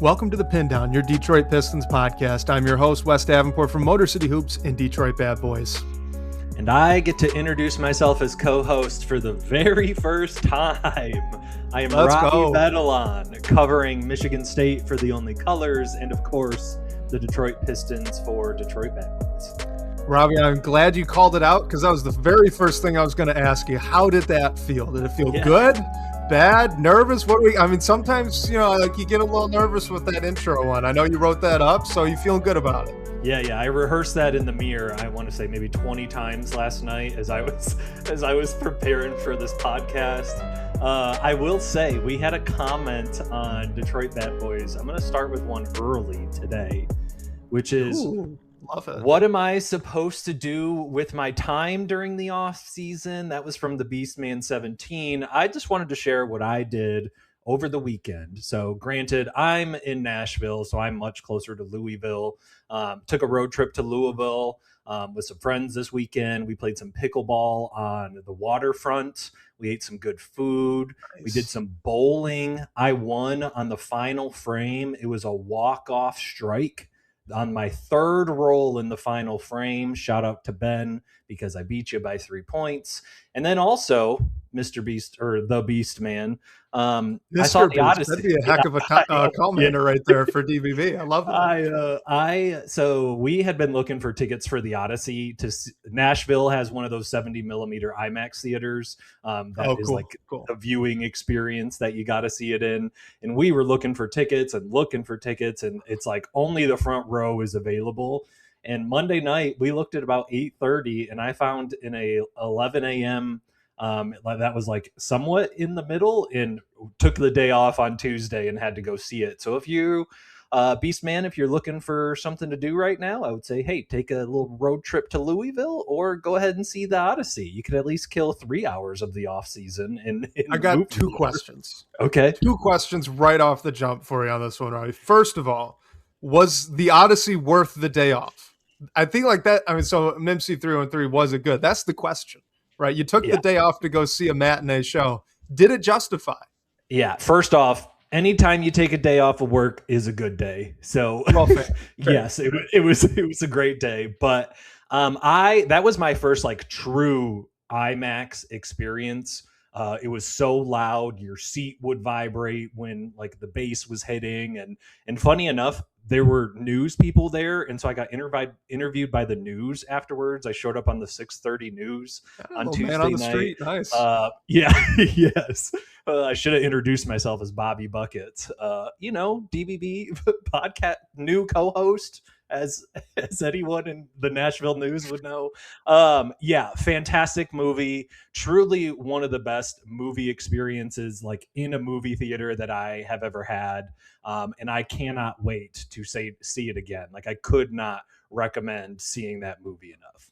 Welcome to the Pindown, your Detroit Pistons podcast. I'm your host, Wes Davenport from Motor City Hoops and Detroit Bad Boys. And I get to introduce myself as co-host for the very first time. I am Robbie Bettelon, covering Michigan State for The Only Colors, and of course, the Detroit Pistons for Detroit Bad Boys. Robbie, I'm glad you called it out because that was the very first thing I was going to ask you. How did that feel? Did it feel good, bad, nervous? Sometimes, like you get a little nervous with that intro one. I know you wrote that up, so you feeling good about it. Yeah. I rehearsed that in the mirror. I want to say maybe 20 times last night as I was preparing for this podcast. I will say we had a comment on Detroit Bad Boys. I'm going to start with one early today, which is, love it. What am I supposed to do with my time during the off season? That was from the Beastman 17. I just wanted to share what I did over the weekend. So granted, I'm in Nashville, so I'm much closer to Louisville. Took a road trip to Louisville with some friends this weekend. We played some pickleball on the waterfront. We ate some good food. Nice. We did some bowling. I won on the final frame. It was a walk-off strike on my third roll in the final frame. Shout out to Ben because I beat you by 3 points. And then also, Mr. Beast, or the Beast Man, I saw the Odyssey. That'd be a heck of a commenter right there for DBV. I love that. So we had been looking for tickets for the Odyssey. Nashville has one of those 70 millimeter IMAX theaters. That is cool. A viewing experience that you got to see it in. And we were looking for tickets, and it's like only the front row is available. And Monday night we looked at about 8:30, and I found in a 11 a.m. That was like somewhat in the middle, and took the day off on Tuesday and had to go see it. So if you, Beastman, if you're looking for something to do right now, I would say, hey, take a little road trip to Louisville or go ahead and see the Odyssey. You could at least kill 3 hours of the off season. I got two questions. Okay. 2 questions right off the jump for you on this one, Robbie. First of all, was the Odyssey worth the day off? I think like that. I mean, so MC 313, was it good? That's the question. Right, you took the day off to go see a matinee show. Did it justify? Yeah. First off, anytime you take a day off of work is a good day. So fair. Yes, it was a great day. But that was my first like true IMAX experience. It was so loud, your seat would vibrate when like the bass was hitting, and funny enough, there were news people there, and so I got interviewed by the news afterwards. I showed up on the 6:30 news on Tuesday man on the night. Street. Nice. Yes. I should have introduced myself as Bobby Buckets. DBB podcast new co-host, as anyone in the Nashville news would know. Fantastic movie. Truly one of the best movie experiences like in a movie theater that I have ever had. And I cannot wait to see it again. Like I could not recommend seeing that movie enough.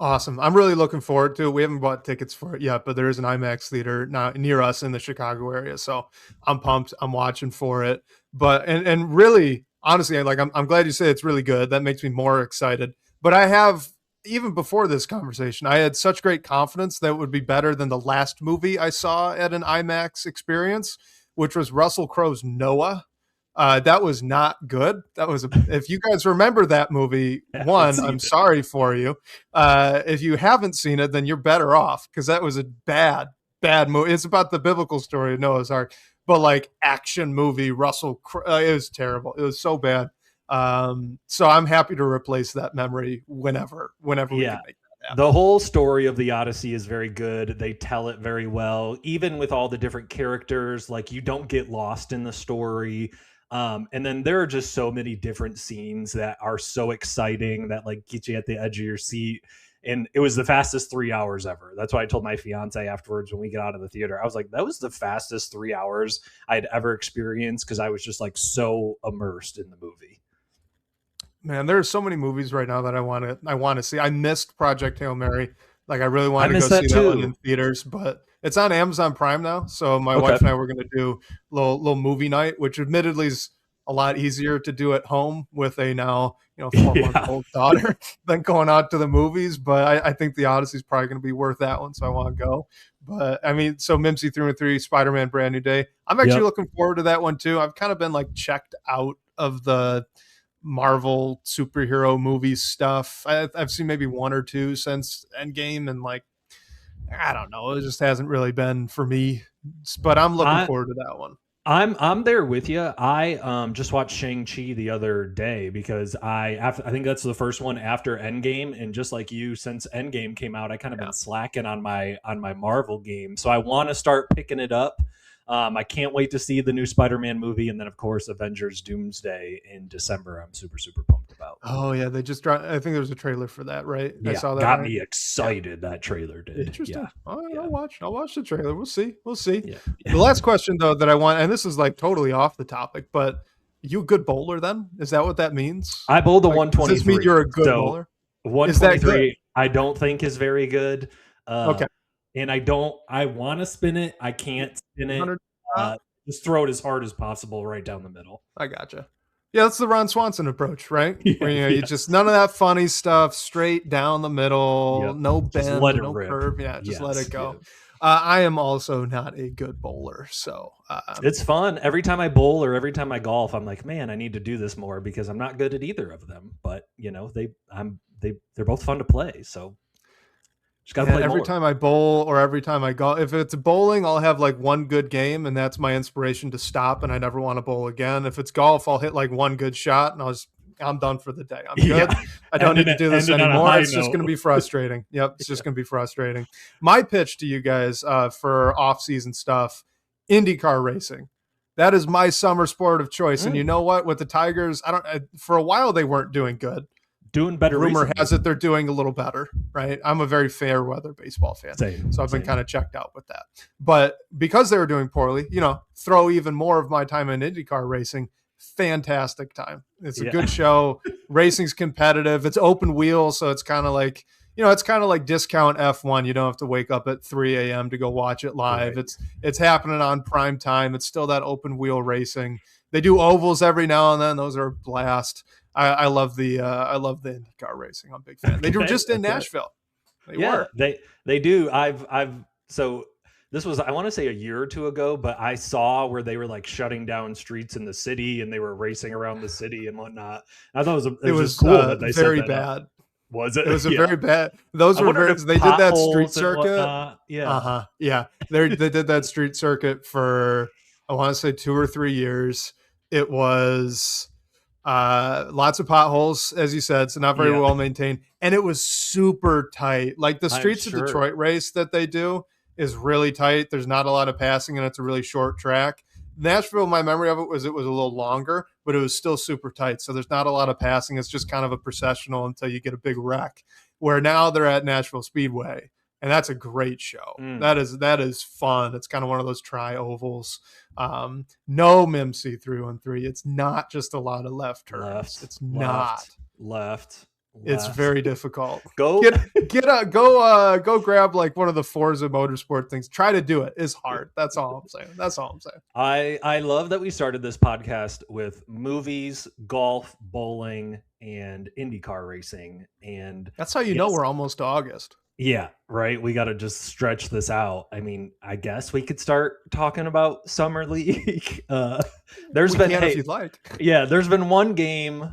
Awesome. I'm really looking forward to it. We haven't bought tickets for it yet, but there is an IMAX theater now near us in the Chicago area. So I'm pumped. I'm watching for it. But, and really, honestly, like I'm glad you say it's really good. That makes me more excited. But I have, even before this conversation, I had such great confidence that it would be better than the last movie I saw at an IMAX experience, which was Russell Crowe's Noah. That was not good. If you guys remember that movie, I'm sorry for you. If you haven't seen it, then you're better off, because that was a bad movie. It's about the biblical story of Noah's Ark, but like action movie, Russell Crowe, it was terrible. It was so bad. So I'm happy to replace that memory whenever we can make that happen. The whole story of the Odyssey is very good. They tell it very well, even with all the different characters. Like you don't get lost in the story. And then there are just so many different scenes that are so exciting that like get you at the edge of your seat. And it was the fastest 3 hours ever. That's why I told my fiance afterwards when we get out of the theater, I was like, that was the fastest 3 hours I'd ever experienced, because I was just like so immersed in the movie. Man, there are so many movies right now that I want to see. I missed Project Hail Mary. Like I really wanted to go see that one in theaters, but it's on Amazon Prime now. So my wife and I were going to do a little movie night, which admittedly is a lot easier to do at home with a now 4-month Yeah. old daughter than going out to the movies. But I think the Odyssey is probably going to be worth that one, so I want to go. But I mean, so Mimsy 3-3, Spider-Man Brand New Day. I'm actually Yep. looking forward to that one too. I've kind of been like checked out of the Marvel superhero movie stuff. I've seen maybe one or two since Endgame, and like I don't know, it just hasn't really been for me. But I'm looking I forward to that one. I'm there with you. I just watched Shang-Chi the other day because I think that's the first one after Endgame, and just like you, since Endgame came out, I kind of been slacking on my Marvel game. So I want to start picking it up. I can't wait to see the new Spider-Man movie, and then of course Avengers Doomsday in December. I'm super pumped about. Oh yeah, they just dropped. I think there was a trailer for that, right? I Yeah, saw that. got right? me excited. That trailer did. Interesting. Yeah. All right, Yeah. I'll watch the trailer. We'll see. Yeah. The last question though that I want, and this is like totally off the topic, but you a good bowler then? Is that what that means? I bowled a Like, 123. does this mean you're a good bowler? 123, I don't think is very good. Okay. And I want to spin it. I can't spin it. 100. Just throw it as hard as possible right down the middle. I gotcha. Yeah, that's the Ron Swanson approach, right? Yeah, Where you just none of that funny stuff, straight down the middle, Yep. no Just bend, let it no rip. curve. Yeah, just let Yes, it go. yeah. I am also not a good bowler, so It's fun. Every time I bowl or every time I golf, I'm like, man, I need to do this more because I'm not good at either of them. But they're both fun to play. So just gotta play every more. time I bowl or every time I golf, if it's bowling, I'll have like one good game, and that's my inspiration to stop, and I never want to bowl again. If it's golf, I'll hit like one good shot, and I'm done for the day. I'm good. Yeah. I don't need to do this anymore. It's just note. going to be frustrating. Yep, it's just going to be frustrating. My pitch to you guys for off-season stuff: IndyCar racing. That is my summer sport of choice. And you know what? With the Tigers, for a while they weren't doing good. Doing better. Rumor has it they're doing a little better, right? I'm a very fair weather baseball fan, so I've been kind of checked out with that. But because they were doing poorly, throw even more of my time in IndyCar racing. Fantastic time. It's a good show. Racing's competitive. It's open wheel, so it's kind of like discount F1. You don't have to wake up at 3 a.m. to go watch it live. Right. It's happening on prime time. It's still that open wheel racing. They do ovals every now and then. Those are a blast. I love the IndyCar racing. I'm a big fan. They were just in Nashville. They do. So this was, I want to say, a year or two ago, but I saw where they were like shutting down streets in the city and they were racing around the city and whatnot. I thought it was cool that they very set that bad. Up. Was it? It was very bad. Those were very. They did that street circuit. Yeah. Yeah. They did that street circuit for, I want to say, 2 or 3 years. It was lots of potholes, as you said, so not very well maintained, and it was super tight. Like the streets of Detroit race that they do is really tight. There's not a lot of passing, and it's a really short track. Nashville, my memory of it was a little longer, but it was still super tight. So there's not a lot of passing. It's just kind of a processional until you get a big wreck. Where now they're at Nashville Speedway, and that's a great show. That is fun. It's kind of one of those tri-ovals. No Mimsy 3-1-3. It's not just a lot of left turns. It's not left. It's very difficult. Go grab like one of the Forza Motorsport things. Try to do it. It's hard. That's all I'm saying. I love that we started this podcast with movies, golf, bowling, and IndyCar racing, and that's how you know we're almost to August. Yeah, right. We got to just stretch this out. I mean, I guess we could start talking about Summer League. There's if you'd like. Yeah, there's been one game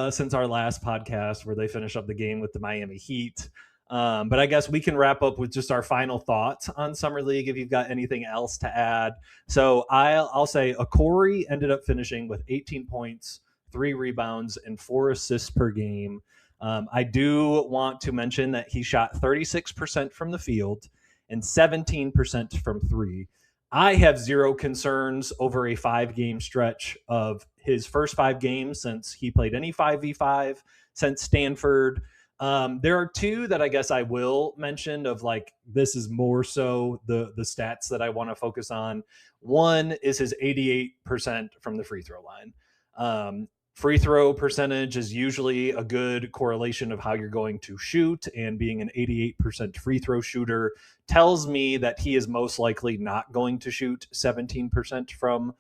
since our last podcast where they finished up the game with the Miami Heat. But I guess we can wrap up with just our final thoughts on Summer League if you've got anything else to add. So I'll say Okorie ended up finishing with 18 points, 3 rebounds, and 4 assists per game. I do want to mention that he shot 36% from the field and 17% from 3. I have zero concerns over a 5-game stretch of his first 5 games since he played any 5v5 since Stanford. There are 2 that I guess I will mention of like, this is more so the stats that I want to focus on. One is his 88% from the free throw line. Free throw percentage is usually a good correlation of how you're going to shoot, and being an 88% free throw shooter tells me that he is most likely not going to shoot 17% from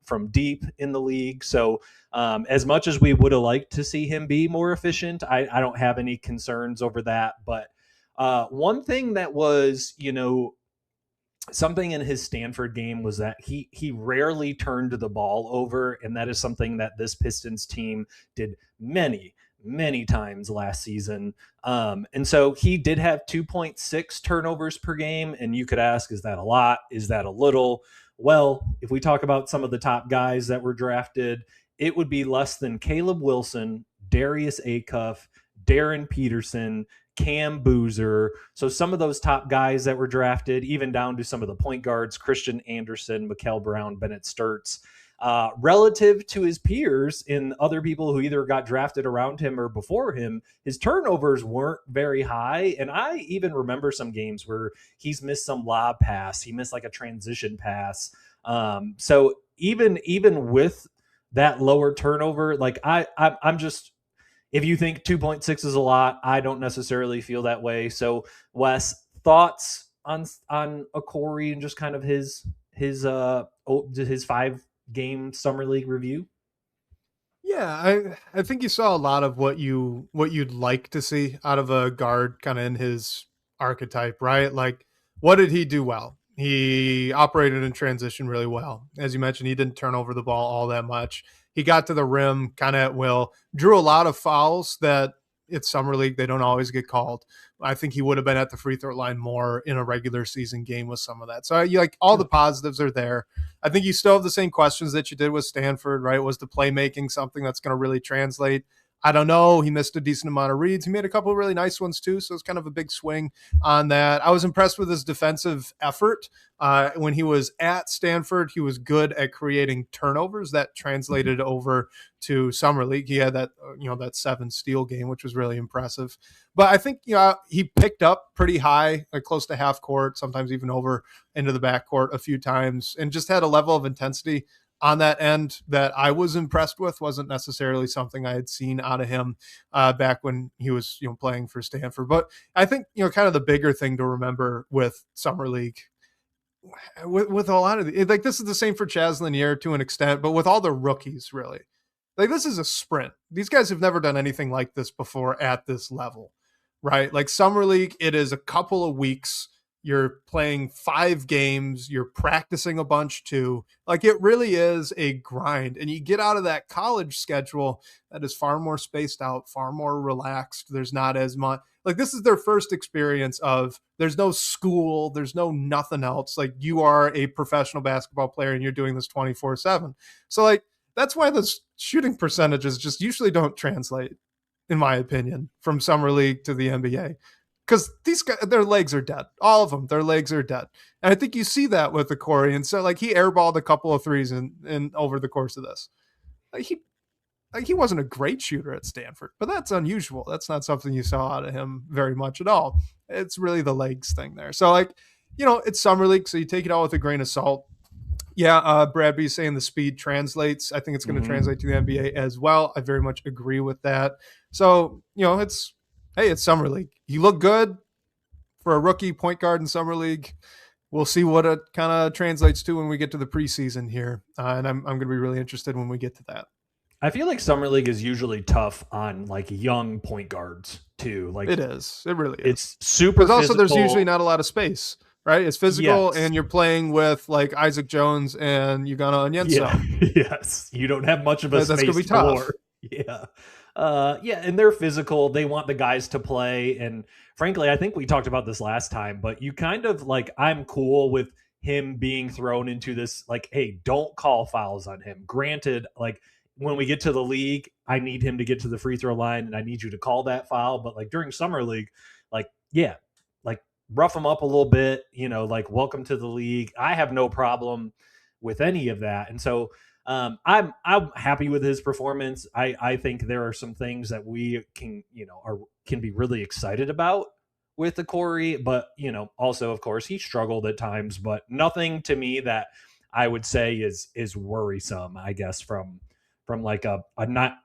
from deep in the league. So as much as we would have liked to see him be more efficient, I don't have any concerns over that. But one thing that was, something in his Stanford game was that he rarely turned the ball over, and that is something that this Pistons team did many times last season. And so he did have 2.6 turnovers per game, and you could ask, is that a lot? Is that a little? Well, if we talk about some of the top guys that were drafted, it would be less than Caleb Wilson, Darius Acuff, Darren Peterson, Cam Boozer. So some of those top guys that were drafted, even down to some of the point guards, Christian Anderson, Mikal Brown, Bennett Sturts, relative to his peers and other people who either got drafted around him or before him, his turnovers weren't very high. And I even remember some games where he's missed some lob pass. He missed like a transition pass. So even with that lower turnover, like I'm just, if you think 2.6 is a lot, I don't necessarily feel that way. So, Wes, thoughts on Okorie and just kind of his 5-game summer league review? Yeah, I think you saw a lot of what you'd like to see out of a guard kind of in his archetype, right? Like, what did he do well? He operated in transition really well. As you mentioned, he didn't turn over the ball all that much. He got to the rim kind of at will, drew a lot of fouls that it's summer league, they don't always get called. I think he would have been at the free throw line more in a regular season game with some of that. So you like all the positives are there. I think you still have the same questions that you did with Stanford, right? Was the playmaking something that's going to really translate? I don't know. He missed a decent amount of reads. He made a couple of really nice ones too. So it's kind of a big swing on that. I was impressed with his defensive effort. When he was at Stanford, he was good at creating turnovers that translated over to summer league. He had that, that 7 steal game, which was really impressive. But I think, he picked up pretty high, like close to half court, sometimes even over into the backcourt a few times, and just had a level of intensity on that end that I was impressed with. Wasn't necessarily something I had seen out of him back when he was, playing for Stanford. But I think, kind of the bigger thing to remember with summer league, with a lot of like, this is the same for Chaz Lanier to an extent, but with all the rookies, really, like, this is a sprint. These guys have never done anything like this before at this level, right? Like, summer league, it is a couple of weeks. You're playing 5 games. You're practicing a bunch too. Like, it really is a grind. And you get out of that college schedule that is far more spaced out, far more relaxed. There's not as much. Like, this is their first experience of there's no school, there's no nothing else. Like, you are a professional basketball player and you're doing this 24/7. So, like, that's why the shooting percentages just usually don't translate, in my opinion, from summer league to the NBA. Because these guys, their legs are dead. All of them, their legs are dead. And I think you see that with Okorie. And so, like, he airballed a couple of threes in over the course of this. He wasn't a great shooter at Stanford, but that's unusual. That's not something you saw out of him very much at all. It's really the legs thing there. So, like, it's summer league, so you take it all with a grain of salt. Yeah, Brad B saying the speed translates. I think it's going to translate to the NBA as well. I very much agree with that. So, it's summer league. He looked good for a rookie point guard in summer league. We'll see what it kind of translates to when we get to the preseason here. And I'm going to be really interested when we get to that. I feel like summer league is usually tough on like young point guards too. Like, it is. It really is. It's super physical. Also, there's usually not a lot of space, right? It's physical, and you're playing with like Isaac Jones and Ugana Onyenso. Yeah. Yes. You don't have much of a space. That's going to be tough. Yeah. And they're physical. They want the guys to play. And frankly, I think we talked about this last time, but you kind of like, I'm cool with him being thrown into this, like, hey, don't call fouls on him. Granted, like, when we get to the league, I need him to get to the free throw line and I need you to call that foul. But like during summer league, like, yeah, like rough him up a little bit, like, welcome to the league. I have no problem with any of that. And so, I'm happy with his performance. I think there are some things that we can be really excited about with Okorie, but also of course he struggled at times, but nothing to me that I would say is worrisome. I guess from like a not.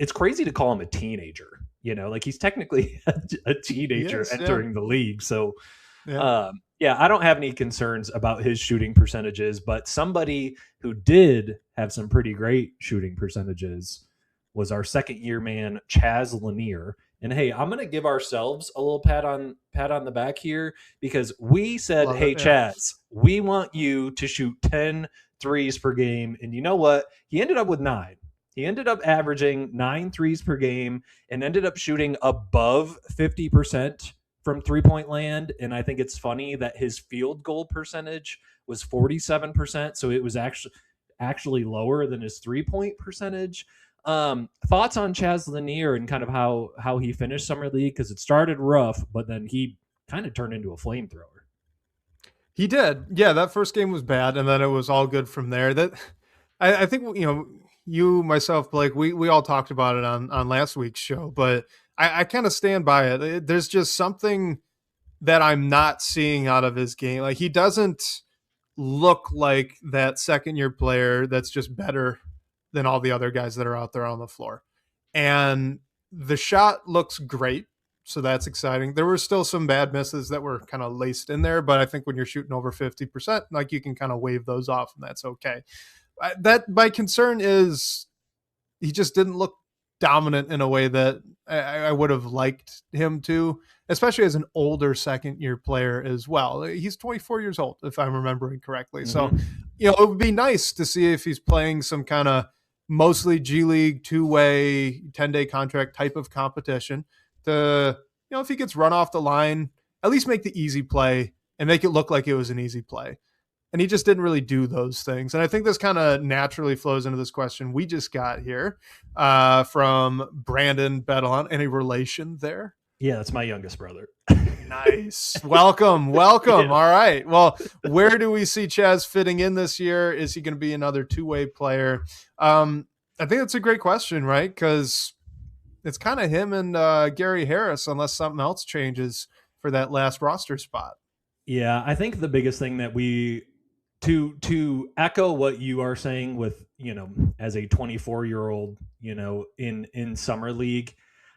It's crazy to call him a teenager. Like he's technically a teenager entering the league. So. Yeah. Yeah, I don't have any concerns about his shooting percentages, but somebody who did have some pretty great shooting percentages was our second year man, Chaz Lanier. And hey, I'm gonna give ourselves a little pat on the back here because we said, Love it. hey Yeah. Chaz, we want you to shoot 10 threes per game. And you know what? He ended up with 9. He ended up averaging 9 threes per game and ended up shooting above 50% from 3-point land. And I think it's funny that his field goal percentage was 47%. So it was actually lower than his 3-point percentage. Thoughts on Chaz Lanier and kind of how he finished summer league, because it started rough, but then he kind of turned into a flamethrower. He did. Yeah, that first game was bad, and then it was all good from there. That I think you, myself, Blake, we all talked about it on last week's show, but I kind of stand by it. There's just something that I'm not seeing out of his game. Like, he doesn't look like that second year player that's just better than all the other guys that are out there on the floor. And the shot looks great. So that's exciting. There were still some bad misses that were kind of laced in there, but I think when you're shooting over 50%, like, you can kind of wave those off and that's okay. That my concern is he just didn't look dominant in a way that I would have liked him to, especially as an older second year player as well. He's 24 years old, if I'm remembering correctly. So, it would be nice to see if he's playing some kind of mostly G League 2-way 10-day contract type of competition to, if he gets run off the line, at least make the easy play and make it look like it was an easy play. And he just didn't really do those things. And I think this kind of naturally flows into this question we just got here from Brandon Bettelon. Any relation there? Yeah, that's my youngest brother. Nice. Welcome. Yeah. All right. Well, where do we see Chaz fitting in this year? Is he going to be another two-way player? I think that's a great question, right? Because it's kind of him and Gary Harris, unless something else changes for that last roster spot. Yeah, I think the biggest thing that to echo what you are saying with, as a 24-year-old, in summer league,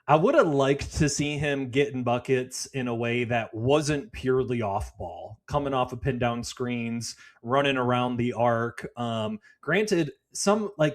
I would have liked to see him getting buckets in a way that wasn't purely off ball, coming off of pin down screens, running around the arc. Granted, the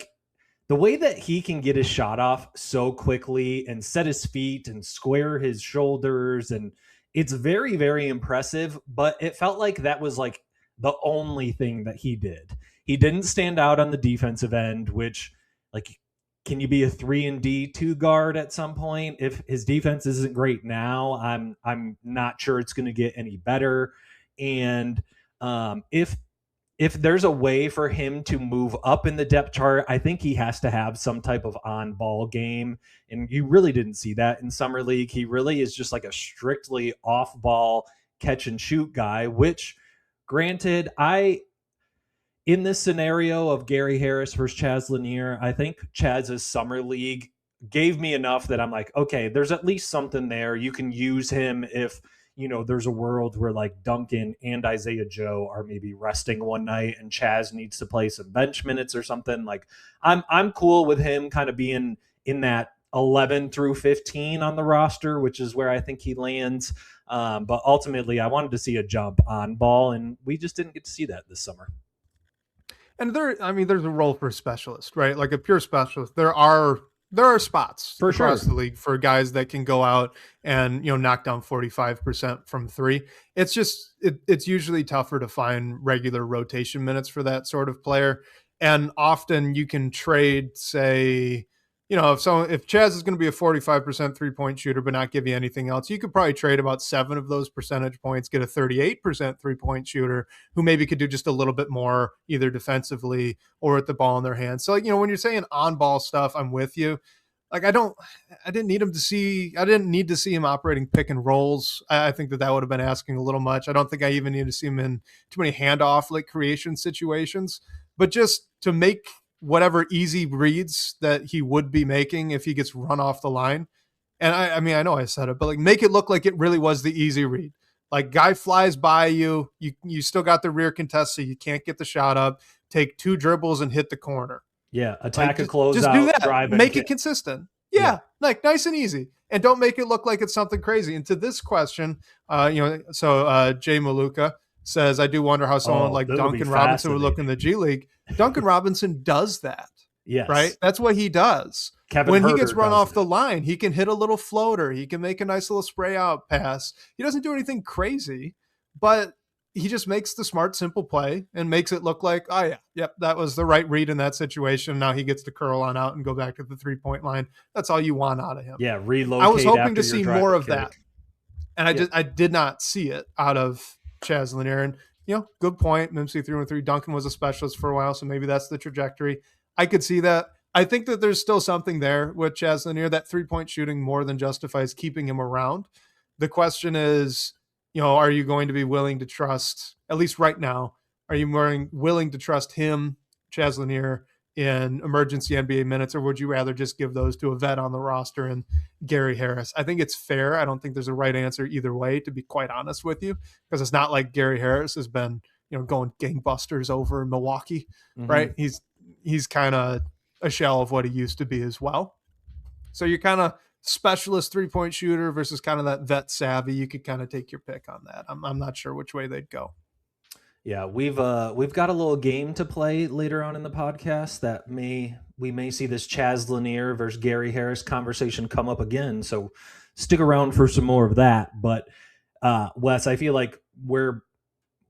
way that he can get his shot off so quickly and set his feet and square his shoulders, and it's very, very impressive, but it felt like that was like the only thing that he did. He didn't stand out on the defensive end, which, like, can you be a 3-and-D 2 guard at some point? If his defense isn't great now, I'm not sure it's going to get any better. And if there's a way for him to move up in the depth chart, I think he has to have some type of on-ball game. And you really didn't see that in Summer League. He really is just like a strictly off-ball catch-and-shoot guy, which, granted, in this scenario of Gary Harris versus Chaz Lanier, I think Chaz's Summer League gave me enough that I'm like, okay, there's at least something there. You can use him if, there's a world where like Duncan and Isaiah Joe are maybe resting one night and Chaz needs to play some bench minutes or something. Like, I'm cool with him kind of being in that 11 through 15 on the roster, which is where I think he lands. But ultimately, I wanted to see a jump on ball, and we just didn't get to see that this summer. And there's a role for a specialist, right? Like a pure specialist. There are spots for across the league for guys that can go out and, knock down 45% from three. It's just, it's usually tougher to find regular rotation minutes for that sort of player. And often you can trade, say, if Chaz is going to be a 45% 3-point shooter, but not give you anything else, you could probably trade about 7 of those percentage points, get a 38% 3-point shooter who maybe could do just a little bit more either defensively or with the ball in their hands. So, when you're saying on ball stuff, I'm with you. Like, I didn't need to see him operating pick and rolls. I think that would have been asking a little much. I don't think I even need to see him in too many handoff like creation situations, but just to make whatever easy reads that he would be making if he gets run off the line. And I mean, I know I said it, but like, make it look like it really was the easy read. Like, guy flies by you still got the rear contest, so you can't get the shot up, take 2 dribbles and hit the corner. Yeah. Attack a closeout. Just do that. Drive make it consistent. Yeah. Like, nice and easy. And don't make it look like it's something crazy. And to this question, Jay Maluka, says, I do wonder how someone like that'll be Duncan Robinson would look in fascinating. the G League. Duncan Robinson does that, right? Yes. That's what he does. Kevin When he gets Herter run does off the it. line, he can hit a little floater. He can make a nice little spray out pass. He doesn't do anything crazy, but he just makes the smart, simple play and makes it look like, oh, yeah, yep, that was the right read in that situation. Now he gets to curl on out and go back to the 3-point line. That's all you want out of him. Yeah, I was relocate hoping after to your see drive more and of kick. that. And I did not see it out of Chaz Lanier. And, good point. Mimsy 3-1-3. Duncan was a specialist for a while, so maybe that's the trajectory. I could see that. I think that there's still something there with Chaz Lanier. That 3-point shooting more than justifies keeping him around. The question is, are you going to be willing to trust, at least right now, are you willing to trust him, Chaz Lanier, in emergency NBA minutes, or would you rather just give those to a vet on the roster and Gary Harris? I think it's fair. I don't think there's a right answer either way, to be quite honest with you, because it's not like Gary Harris has been, going gangbusters over in Milwaukee, right? He's kind of a shell of what he used to be as well. So you're kind of specialist 3-point shooter versus kind of that vet savvy. You could kind of take your pick on that. I'm not sure which way they'd go. Yeah, we've got a little game to play later on in the podcast that we may see this Chaz Lanier versus Gary Harris conversation come up again. So stick around for some more of that. But Wes, I feel like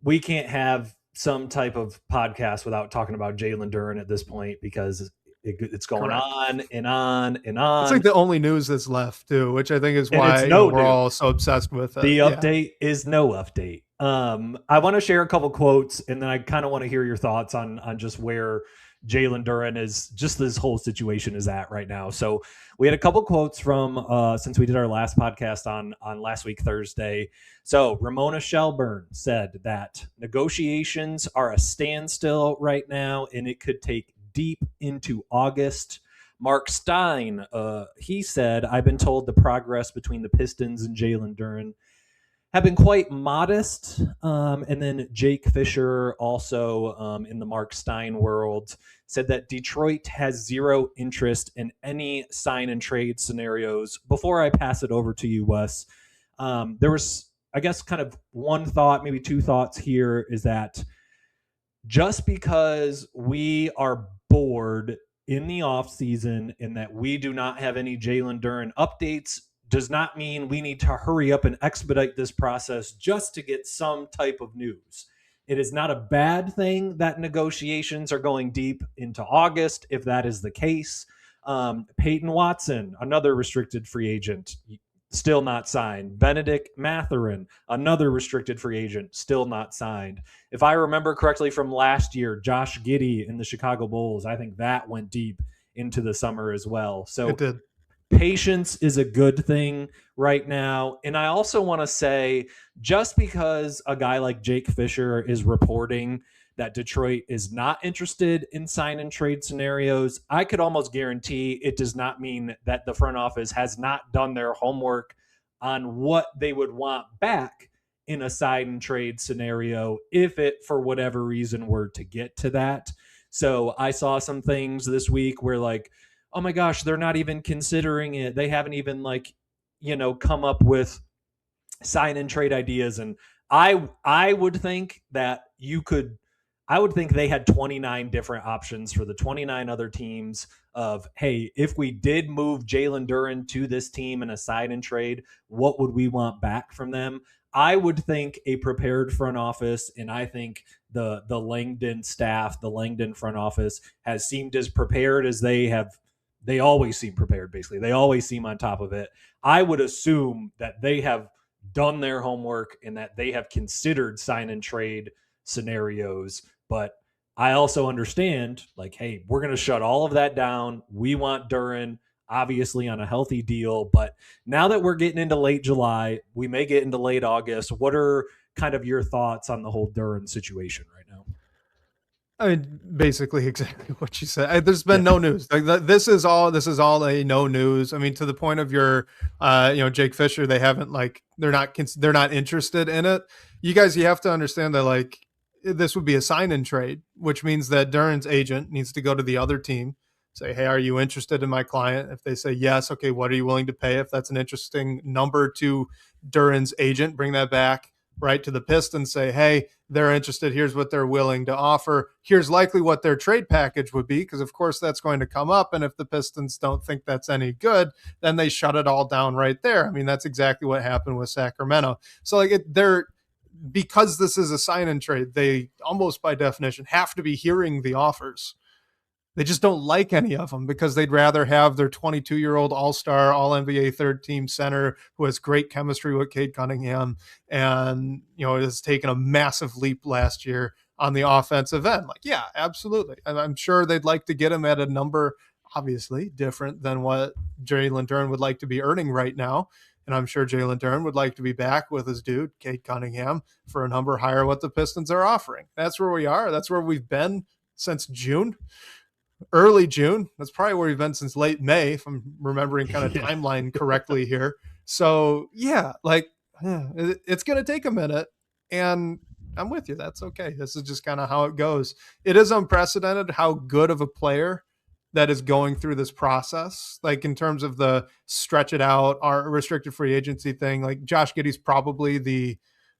we can't have some type of podcast without talking about Jalen Duren at this point, because it's going Correct. on and on and on. It's like the only news that's left too, which I think is why we're all so obsessed with it. The update is no update. I want to share a couple quotes, and then I kind of want to hear your thoughts on just where Jalen Duren is, just this whole situation is at right now. So we had a couple quotes from since we did our last podcast on last week, Thursday. So Ramona Shelburne said that negotiations are a standstill right now, and it could take deep into August. Mark Stein, he said, I've been told the progress between the Pistons and Jalen Duren have been quite modest. And then Jake Fisher, also in the Mark Stein world, said that Detroit has zero interest in any sign and trade scenarios. Before I pass it over to you, Wes, there was, I guess, kind of one thought, maybe two thoughts here, is that just because we are bored in the offseason and that we do not have any Jalen Duren updates does not mean we need to hurry up and expedite this process just to get some type of news. It is not a bad thing that negotiations are going deep into August, if that is the case. Peyton Watson, another restricted free agent, still not signed. Benedict Mathurin, another restricted free agent, still not signed. If I remember correctly from last year, Josh Giddey in the Chicago Bulls, I think that went deep into the summer as well. So it did. Patience is a good thing right now. And I also want to say, just because a guy like Jake Fisher is reporting that Detroit is not interested in sign and trade scenarios, I could almost guarantee it does not mean that the front office has not done their homework on what they would want back in a sign and trade scenario if it, for whatever reason, were to get to that. So I saw some things this week where, like, oh my gosh, they're not even considering it. They haven't even come up with sign and trade ideas. And I would think that I would think they had 29 different options for the 29 other teams of, hey, if we did move Jalen Duren to this team in a sign and trade, what would we want back from them? I would think a prepared front office, and I think the Langdon staff, the Langdon front office, has seemed as prepared as they have. They always seem prepared, basically. They always seem on top of it. I would assume that they have done their homework and that they have considered sign and trade scenarios. But I also understand, like, hey, we're going to shut all of that down. We want Duren, obviously, on a healthy deal. But now that we're getting into late July, we may get into late August. What are kind of your thoughts on the whole Duren situation right now? I mean, basically exactly what you said. There's been no news. Like this is all a no news. I mean, to the point of your, Jake Fisher, they haven't they're not interested in it. You have to understand that this would be a sign and trade, which means that Duren's agent needs to go to the other team, say, hey, are you interested in my client? If they say yes, okay, what are you willing to pay? If that's an interesting number to Duren's agent, bring that back. right, to the Pistons, say, hey, they're interested. Here's what they're willing to offer. Here's likely what their trade package would be, because of course that's going to come up. And if the Pistons don't think that's any good, then they shut it all down right there. I mean, that's exactly what happened with Sacramento. So like they're, because this is a sign and trade, they almost by definition have to be hearing the offers. They just don't like any of them because they'd rather have their 22-year-old all-star, all-NBA third-team center who has great chemistry with Cade Cunningham and, has taken a massive leap last year on the offensive end. Like, yeah, absolutely. And I'm sure they'd like to get him at a number obviously different than what Jalen Duren would like to be earning right now. And I'm sure Jalen Duren would like to be back with his dude, Cade Cunningham, for a number higher what the Pistons are offering. That's where we are. That's where we've been since June. Early June. That's probably where we've been since late May, if I'm remembering kind of timeline correctly here. So yeah, like it's going to take a minute, and I'm with you. That's okay. This is just kind of how it goes. It is unprecedented how good of a player that is going through this process. Like in terms of the stretch it out, our restricted free agency thing, like Josh Giddey's probably the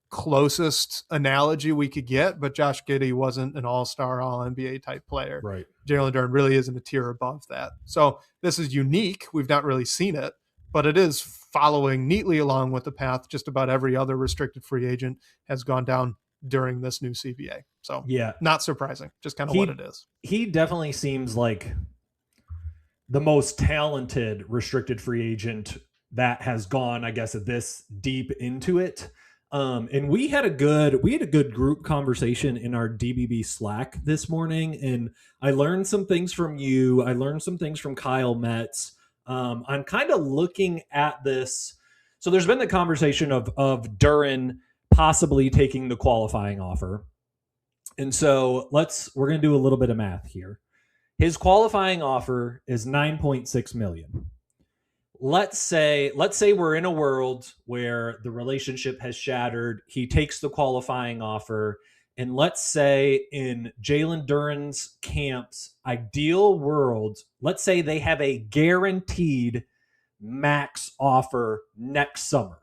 closest analogy we could get, but Josh Giddey wasn't an all-star, all-NBA type player. Right. Jalen Duren really isn't a tier above that. So this is unique. We've not really seen it, but it is following neatly along with the path just about every other restricted free agent has gone down during this new CBA. So yeah, not surprising, just kind of what it is. He definitely seems like the most talented restricted free agent that has gone, I guess, this deep into it. And we had a good group conversation in our DBB Slack this morning, and I learned some things from you. I learned some things from Kyle Metz. I'm kind of looking at this. So there's been the conversation of Duren possibly taking the qualifying offer. And so we're going to do a little bit of math here. His qualifying offer is $9.6 million. Let's say we're in a world where the relationship has shattered. He takes the qualifying offer, and let's say in Jalen Duren's camp's ideal world, let's say they have a guaranteed max offer next summer.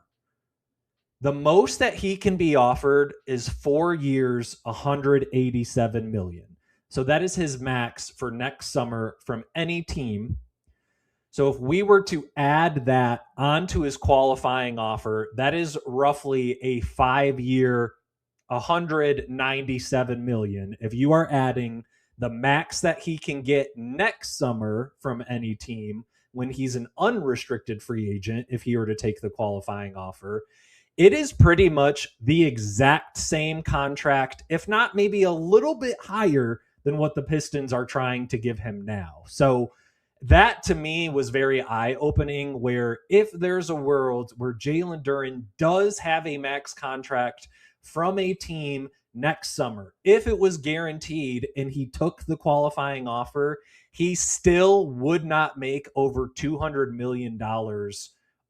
The most that he can be offered is 4 years, $187 million. So that is his max for next summer from any team. So if we were to add that onto his qualifying offer, that is roughly a 5-year, $197 million. If you are adding the max that he can get next summer from any team when he's an unrestricted free agent, if he were to take the qualifying offer, it is pretty much the exact same contract, if not maybe a little bit higher than what the Pistons are trying to give him now. So that to me was very eye-opening, where if there's a world where Jalen Duren does have a max contract from a team next summer, if it was guaranteed and he took the qualifying offer, he still would not make over $200 million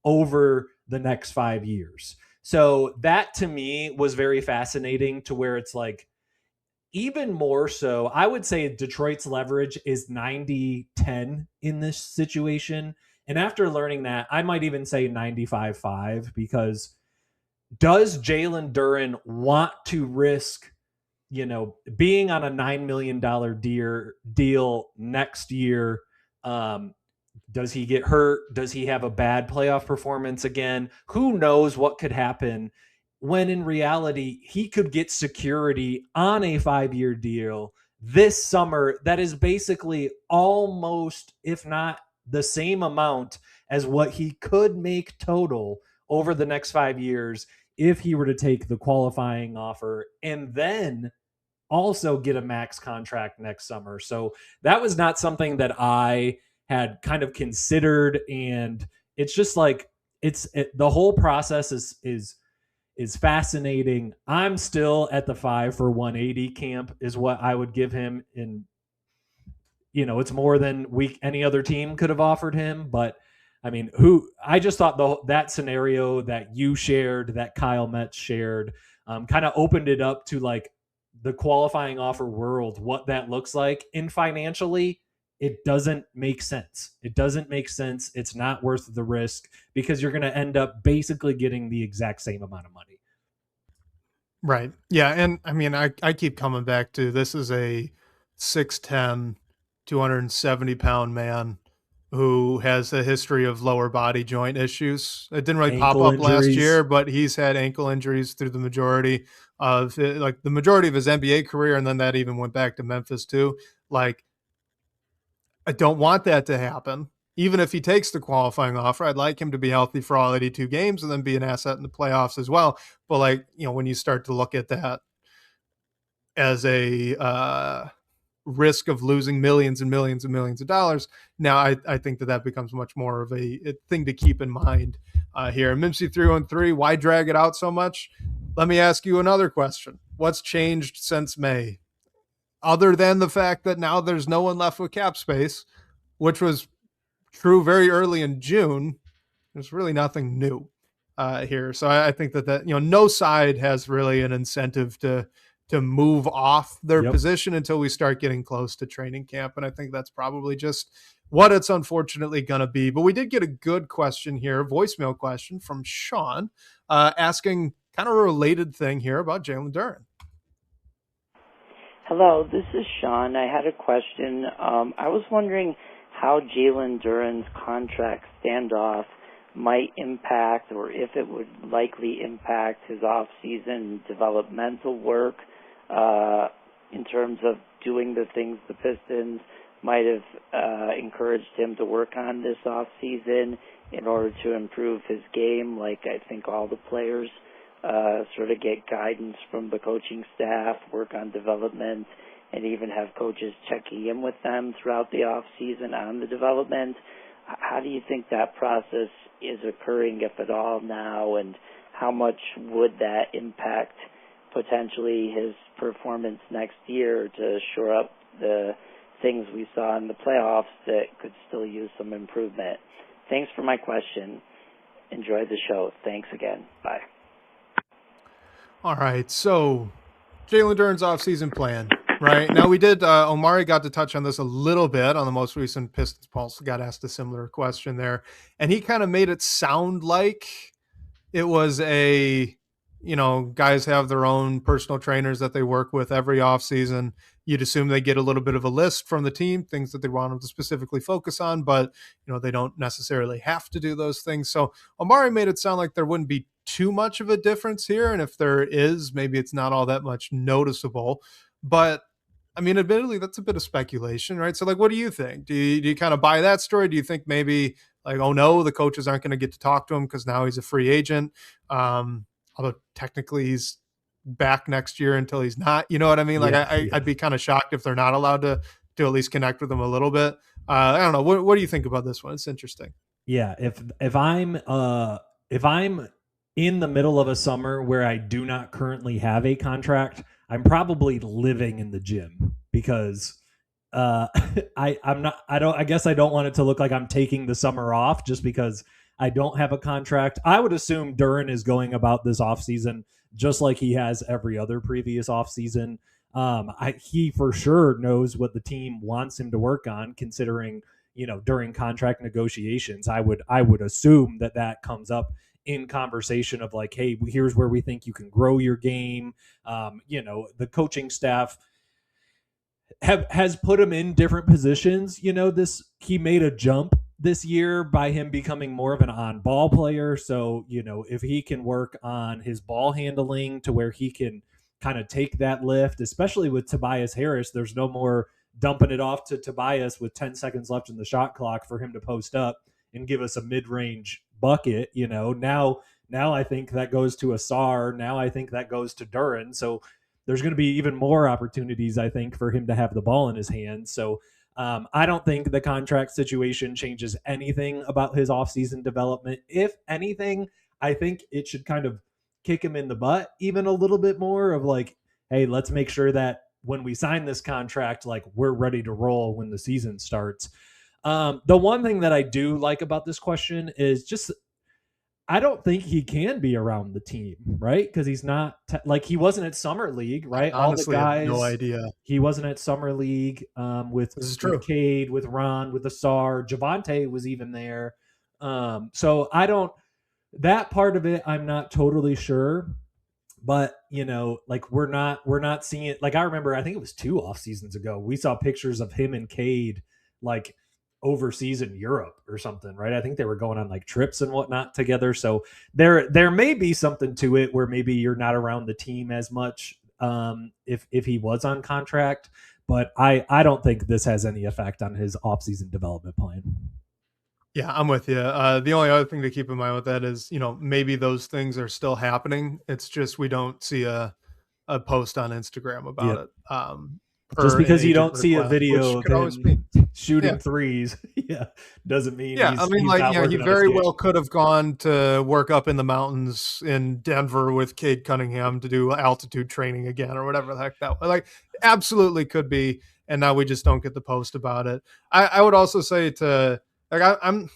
over the next 5 years. So that to me was very fascinating, to where it's like, even more so, I would say Detroit's leverage is 90-10 in this situation. And after learning that, I might even say 95-5, because does Jalen Duren want to risk, being on a $9 million deal next year? Does he get hurt? Does he have a bad playoff performance again? Who knows what could happen, when in reality, he could get security on a 5-year deal this summer that is basically almost, if not the same amount as what he could make total over the next 5 years if he were to take the qualifying offer and then also get a max contract next summer. So that was not something that I had kind of considered, and it's just like the whole process is fascinating. I'm still at the 5 for 180 camp is what I would give him. And it's more than any other team could have offered him. But I mean, I just thought that scenario that you shared, that Kyle Metz shared, kind of opened it up to like the qualifying offer world, what that looks like. And financially, it doesn't make sense. It doesn't make sense. It's not worth the risk, because you're going to end up basically getting the exact same amount of money. Right. Yeah. And I mean, I keep coming back to this is a 6'10", 270-pound man who has a history of lower body joint issues. It didn't really pop Ankle up last injuries. year, but he's had ankle injuries through the majority like the majority of his NBA career. And then that even went back to Memphis too. Like, I don't want that to happen. Even if he takes the qualifying offer, I'd like him to be healthy for all 82 games and then be an asset in the playoffs as well. But like, when you start to look at that as a risk of losing millions and millions and millions of dollars, now I think that becomes much more of a thing to keep in mind here. Mimsy 313, why drag it out so much? Let me ask you another question. What's changed since May? Other than the fact that now there's no one left with cap space, which was true very early in June. There's really nothing new here. So I think that no side has really an incentive to move off their Yep. position until we start getting close to training camp. And I think that's probably just what it's unfortunately going to be. But we did get a good question here, a voicemail question from Sean asking kind of a related thing here about Jalen Duren. Hello, this is Sean. I had a question. I was wondering how Jalen Duren's contract standoff might impact, or if it would likely impact, his off-season developmental work in terms of doing the things the Pistons might have encouraged him to work on this off-season in order to improve his game, like I think all the players sort of get guidance from the coaching staff, work on development, and even have coaches checking in with them throughout the off season on the development. How do you think that process is occurring, if at all, now, and how much would that impact potentially his performance next year to shore up the things we saw in the playoffs that could still use some improvement? Thanks for my question. Enjoy the show. Thanks again. Bye. All right. So Jalen Duren's offseason plan. Right. Now we did Omari got to touch on this a little bit on the most recent Pistons Pulse, got asked a similar question there. And he kind of made it sound like it was guys have their own personal trainers that they work with every offseason. You'd assume they get a little bit of a list from the team, things that they want them to specifically focus on, but they don't necessarily have to do those things. So Omari made it sound like there wouldn't be too much of a difference here. And if there is, maybe it's not all that much noticeable. But I mean, admittedly, that's a bit of speculation, right? So, like, what do you think? Do you kind of buy that story? Do you think maybe like, oh no, the coaches aren't going to get to talk to him because now he's a free agent? Although technically he's back next year until he's not. You know what I mean? Like, I'd be kind of shocked if they're not allowed to at least connect with him a little bit. I don't know. What do you think about this one? It's interesting. Yeah, if I'm in the middle of a summer where I do not currently have a contract, I'm probably living in the gym because I guess I don't want it to look like I'm taking the summer off just because I don't have a contract. I would assume Duren is going about this offseason just like he has every other previous offseason. He for sure knows what the team wants him to work on, considering during contract negotiations, I would assume that comes up in conversation of like, hey, here's where we think you can grow your game. The coaching staff has put him in different positions. He made a jump this year by him becoming more of an on-ball player. So, if he can work on his ball handling to where he can kind of take that lift, especially with Tobias Harris, there's no more dumping it off to Tobias with 10 seconds left in the shot clock for him to post up and give us a mid-range bucket. Now I think that goes to Asar. Now I think that goes to Duren. So there's going to be even more opportunities, I think, for him to have the ball in his hands. So I don't think the contract situation changes anything about his offseason development. If anything, I think it should kind of kick him in the butt even a little bit more of like, hey, let's make sure that when we sign this contract, like we're ready to roll when the season starts. The one thing that I do like about this question is just I don't think he can be around the team, right? Because he's not like he wasn't at Summer League, right? I honestly have no idea. He wasn't at Summer League with Cade, with Ron, with Asar. Javante was even there. So I don't that part of it. I'm not totally sure. But like we're not seeing it. Like I remember, I think it was 2 off seasons ago, we saw pictures of him and Cade like overseas in Europe or something, right? I think they were going on like trips and whatnot together. So there may be something to it where maybe you're not around the team as much if he was on contract. But I don't think this has any effect on his offseason development plan. Yeah, I'm with you. The only other thing to keep in mind with that is, maybe those things are still happening. It's just we don't see a post on Instagram about Yep. it. Just Per an because you agent don't see a request, video which of could always be. him shooting Yeah. threes, doesn't mean Yeah, he's, I mean, he's like, not he working on his very game. well could have gone to work up in the mountains in Denver with Cade Cunningham to do altitude training again or whatever the heck that was. Like, absolutely could be, and now we just don't get the post about it. I would also say I'm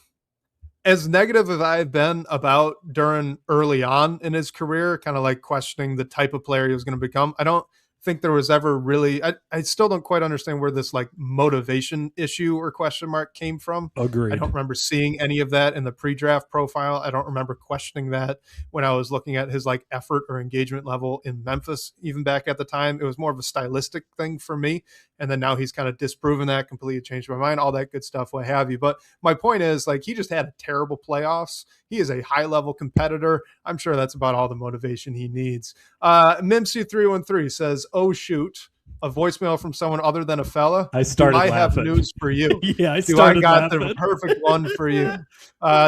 as negative as I've been about Duren early on in his career, kind of like questioning the type of player he was going to become. I don't think there was ever really, I still don't quite understand where this like motivation issue or question mark came from. Agreed. I don't remember seeing any of that in the pre-draft profile. I don't remember questioning that when I was looking at his like effort or engagement level in Memphis, even back at the time. It was more of a stylistic thing for me. And then now he's kind of disproven that, completely changed my mind, all that good stuff, what have you. But my point is, like, he just had a terrible playoffs. He is a high-level competitor. I'm sure that's about all the motivation he needs. Mimsy313 says, "Oh, shoot. A voicemail from someone other than a fella. I started I have laughing. news for you." Yeah, I I started got laughing. the perfect one for you.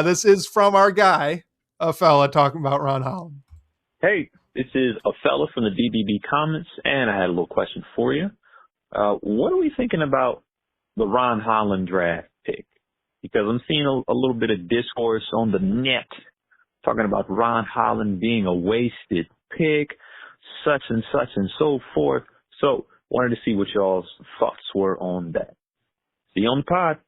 This is from our guy, a fella, talking about Ron Holland. Hey, this is a fella from the DBB comments, and I had a little question for you. What are we thinking about the Ron Holland draft pick? Because I'm seeing a little bit of discourse on the net talking about Ron Holland being a wasted pick, such and so forth. So wanted to see what y'all's thoughts were on that. See you on the pod.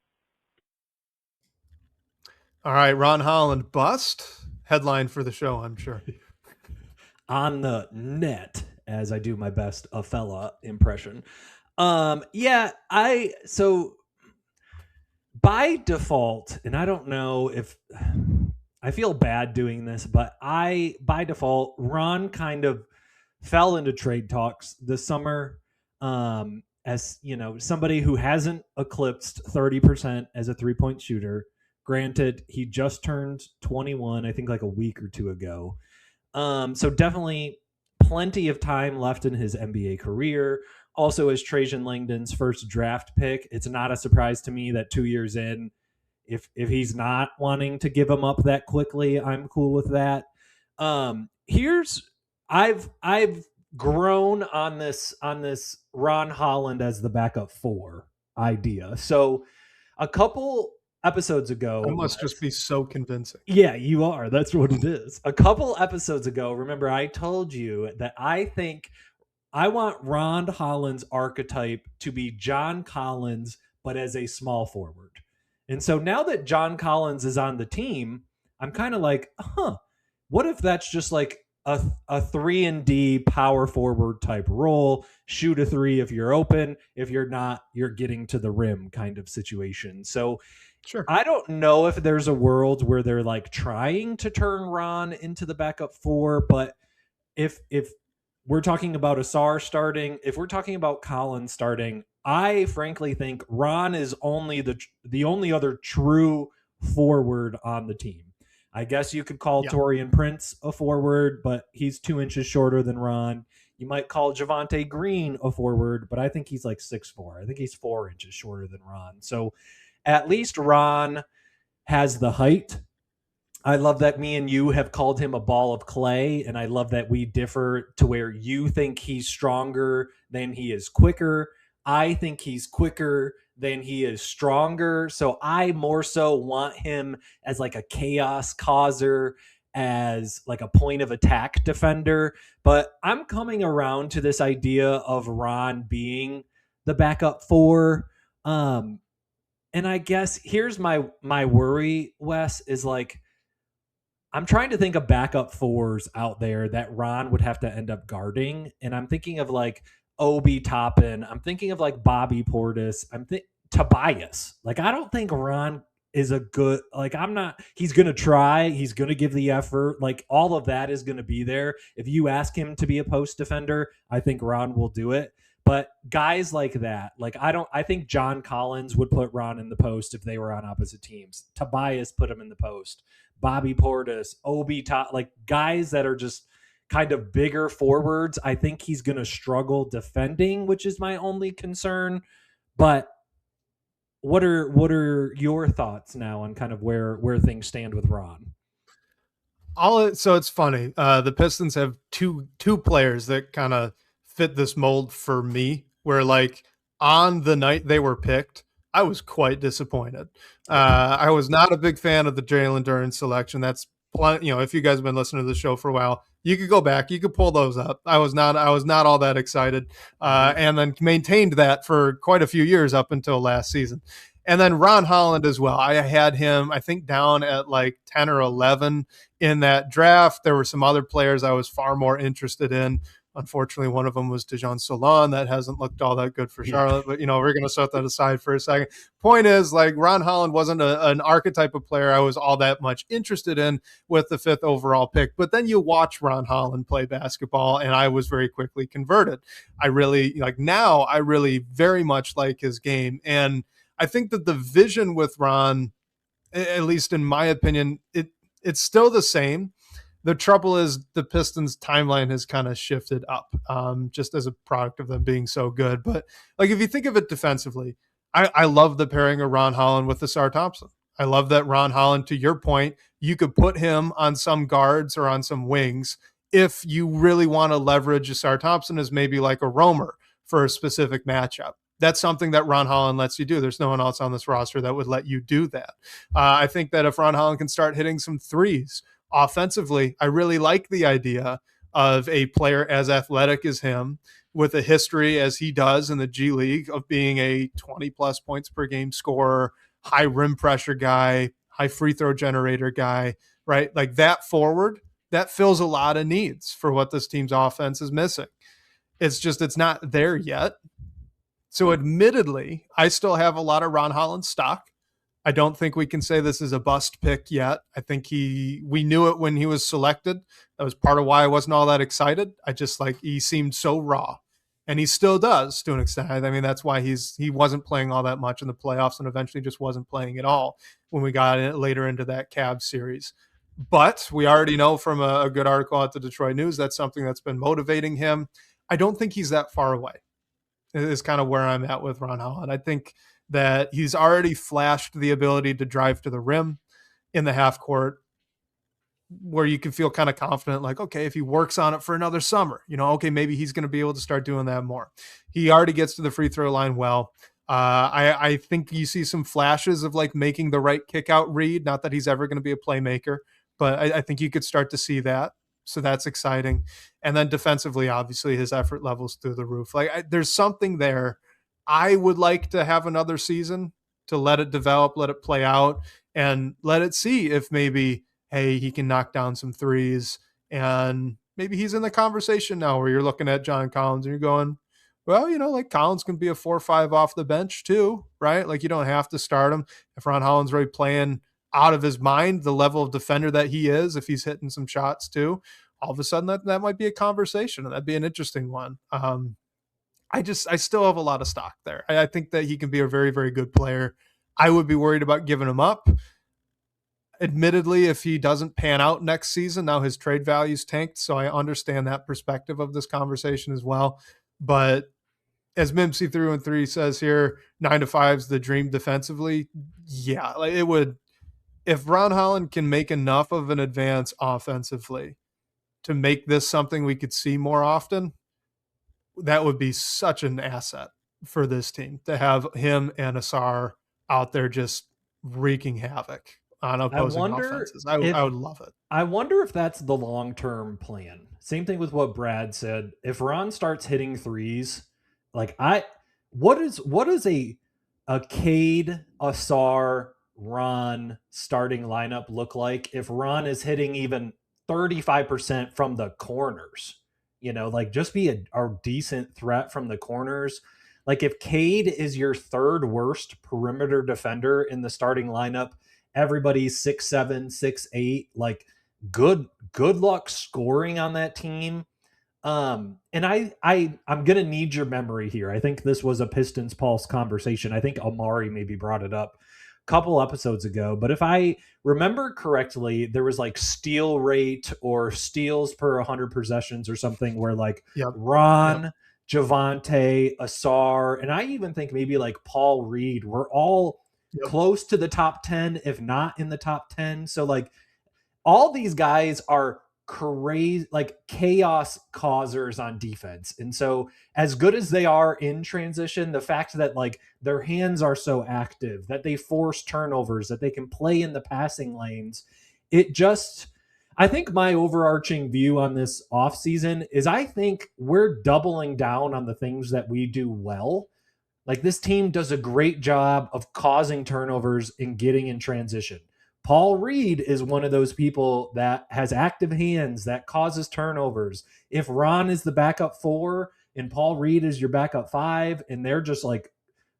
All right, Ron Holland bust. Headline for the show, I'm sure. On the net, as I do my best a fella impression. So by default, and I don't know if I feel bad doing this, but by default, Ron kind of fell into trade talks this summer. As somebody who hasn't eclipsed 30% as a 3-point shooter. Granted, he just turned 21, I think like a week or two ago. So definitely plenty of time left in his NBA career. Also, as Trajan Langdon's first draft pick, it's not a surprise to me that 2 years in, if he's not wanting to give him up that quickly, I'm cool with that. I've grown on this Ron Holland as the backup 4 idea. So a couple episodes ago, I must just be so convincing. Yeah, you are. That's what it is. A couple episodes ago, remember I told you that I think I want Ron Holland's archetype to be John Collins, but as a small forward. And so now that John Collins is on the team, I'm kind of like, what if that's just like a 3-and-D power forward type role, shoot a 3 if you're open, if you're not, you're getting to the rim kind of situation. So Sure. I don't know if there's a world where they're like trying to turn Ron into the backup 4, but if we're talking about Asar starting, if we're talking about Collins starting, I frankly think Ron is only the only other true forward on the team. I guess you could call Taurean Prince a forward, but he's 2 inches shorter than Ron. You might call Javonte Green a forward, but I think he's like 6'4". I think he's 4 inches shorter than Ron. So at least Ron has the height. I love that me and you have called him a ball of clay, and I love that we differ to where you think he's stronger than he is quicker. I think he's quicker than he is stronger. So I more so want him as like a chaos causer, as like a point of attack defender. But I'm coming around to this idea of Ron being the backup 4. And I guess here's my worry, Wes, is like, I'm trying to think of backup 4s out there that Ron would have to end up guarding. And I'm thinking of like Obi Toppin. I'm thinking of like Bobby Portis. Tobias. Like, I don't think Ron is a good, like, he's going to try, he's going to give the effort. Like, all of that is going to be there. If you ask him to be a post defender, I think Ron will do it. But guys like that, like, I think John Collins would put Ron in the post if they were on opposite teams. Tobias put him in the post. Bobby Portis, Obi, like guys that are just kind of bigger forwards. I think he's going to struggle defending, which is my only concern. But what are your thoughts now on kind of where things stand with Ron? So it's funny. The Pistons have two players that kind of fit this mold for me, where like on the night they were picked, I was quite disappointed. I was not a big fan of the Jalen Duren selection. That's if you guys have been listening to the show for a while, you could go back, you could pull those up. I was not all that excited, and then maintained that for quite a few years up until last season. And then Ron Holland as well. I had him, I think, down at like 10 or 11 in that draft. There were some other players I was far more interested in. Unfortunately, one of them was Dejan Solon. That hasn't looked all that good for Charlotte, but we're going to set that aside for a second. Point is, like, Ron Holland wasn't an archetype of player I was all that much interested in with the 5th overall pick. But then you watch Ron Holland play basketball, and I was very quickly converted. I really very much like his game. And I think that the vision with Ron, at least in my opinion, it's still the same. The trouble is the Pistons' timeline has kind of shifted up, just as a product of them being so good. But like, if you think of it defensively, I love the pairing of Ron Holland with Asar Thompson. I love that Ron Holland, to your point, you could put him on some guards or on some wings if you really want to leverage Asar Thompson as maybe like a roamer for a specific matchup. That's something that Ron Holland lets you do. There's no one else on this roster that would let you do that. I think that if Ron Holland can start hitting some threes offensively, I really like the idea of a player as athletic as him, with a history as he does in the G League of being a 20-plus points per game scorer, high rim pressure guy, high free throw generator guy, right? Like that forward, that fills a lot of needs for what this team's offense is missing. It's not there yet. So admittedly, I still have a lot of Ron Holland stock. I don't think we can say this is a bust pick yet. I think we knew it when he was selected. That was part of why I wasn't all that excited. He seemed so raw, and he still does to an extent. I mean, that's why he wasn't playing all that much in the playoffs and eventually just wasn't playing at all when we got later into that Cavs series. But we already know from a good article at the Detroit News, that's something that's been motivating him. I don't think he's that far away. Is kind of where I'm at with Ron Holland. I think that he's already flashed the ability to drive to the rim in the half court, where you can feel kind of confident, like, okay, if he works on it for another summer, okay, maybe he's going to be able to start doing that more. He already gets to the free throw line well. I think you see some flashes of like making the right kick out read. Not that he's ever going to be a playmaker, but I think you could start to see that. So that's exciting. And then defensively, obviously, his effort levels through the roof. There's something there. I would like to have another season to let it develop, let it play out, and let it see if maybe, hey, he can knock down some threes. And maybe he's in the conversation now where you're looking at John Collins and you're going, well, like Collins can be a 4-5 off the bench too, right? Like, you don't have to start him. If Ron Holland's really playing out of his mind, the level of defender that he is, if he's hitting some shots too, all of a sudden that might be a conversation, and that'd be an interesting one. I still have a lot of stock there. I think that he can be a very, very good player. I would be worried about giving him up. Admittedly, if he doesn't pan out next season, now his trade value's tanked, so I understand that perspective of this conversation as well. But as Mimsy 313 says here, 9 to 5's the dream defensively. Yeah, like it would. If Ron Holland can make enough of an advance offensively to make this something we could see more often, that would be such an asset for this team to have him and Asar out there just wreaking havoc on opposing offenses. I would love it. I wonder if that's the long-term plan. Same thing with what Brad said. If Ron starts hitting threes, like what is a Cade, Asar, Ron starting lineup look like if Ron is hitting even 35% from the corners? Like, just be a decent threat from the corners. Like if Cade is your third worst perimeter defender in the starting lineup, everybody's 6'7", 6'8", like good luck scoring on that team. And I'm gonna need your memory here. I think this was a Pistons Pulse conversation. I think Amari maybe brought it up a couple episodes ago. But if I remember correctly, there was like steal rate or steals per 100 possessions or something where like Ron, Javante, Asar, and I even think maybe like Paul Reed were all close to the top 10, if not in the top 10. So like all these guys are crazy, like chaos causers on defense. And so as good as they are in transition, the fact that like their hands are so active, that they force turnovers, that they can play in the passing lanes, it just, I think my overarching view on this offseason is I think we're doubling down on the things that we do well. Like this team does a great job of causing turnovers and getting in transition. Paul Reed is one of those people that has active hands that causes turnovers. If Ron is the backup 4 and Paul Reed is your backup 5 and they're just like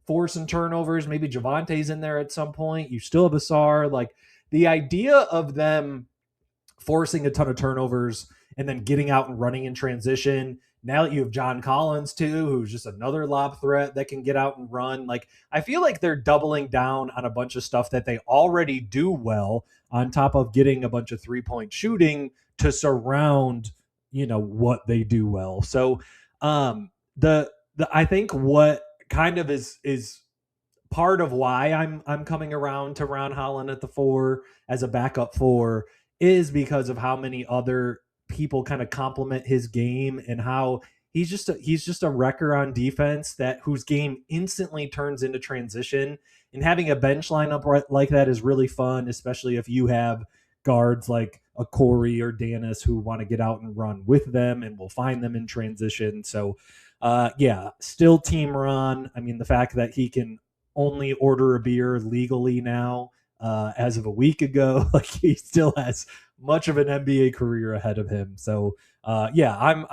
forcing turnovers, maybe Javante's in there at some point, you still have Asar. Like the idea of them forcing a ton of turnovers and then getting out and running in transition. Now that you have John Collins too, who's just another lob threat that can get out and run. Like I feel like they're doubling down on a bunch of stuff that they already do well, on top of getting a bunch of 3-point shooting to surround, what they do well. So the I think what kind of is part of why I'm coming around to Ron Holland at the 4 as a backup 4 is because of how many other people kind of complement his game and how he's just a wrecker on defense whose game instantly turns into transition. And having a bench lineup like that is really fun, especially if you have guards like Okorie or Danis who want to get out and run with them and will find them in transition. So still team Ron. I mean, the fact that he can only order a beer legally now, as of a week ago, like he still has much of an NBA career ahead of him. So I'm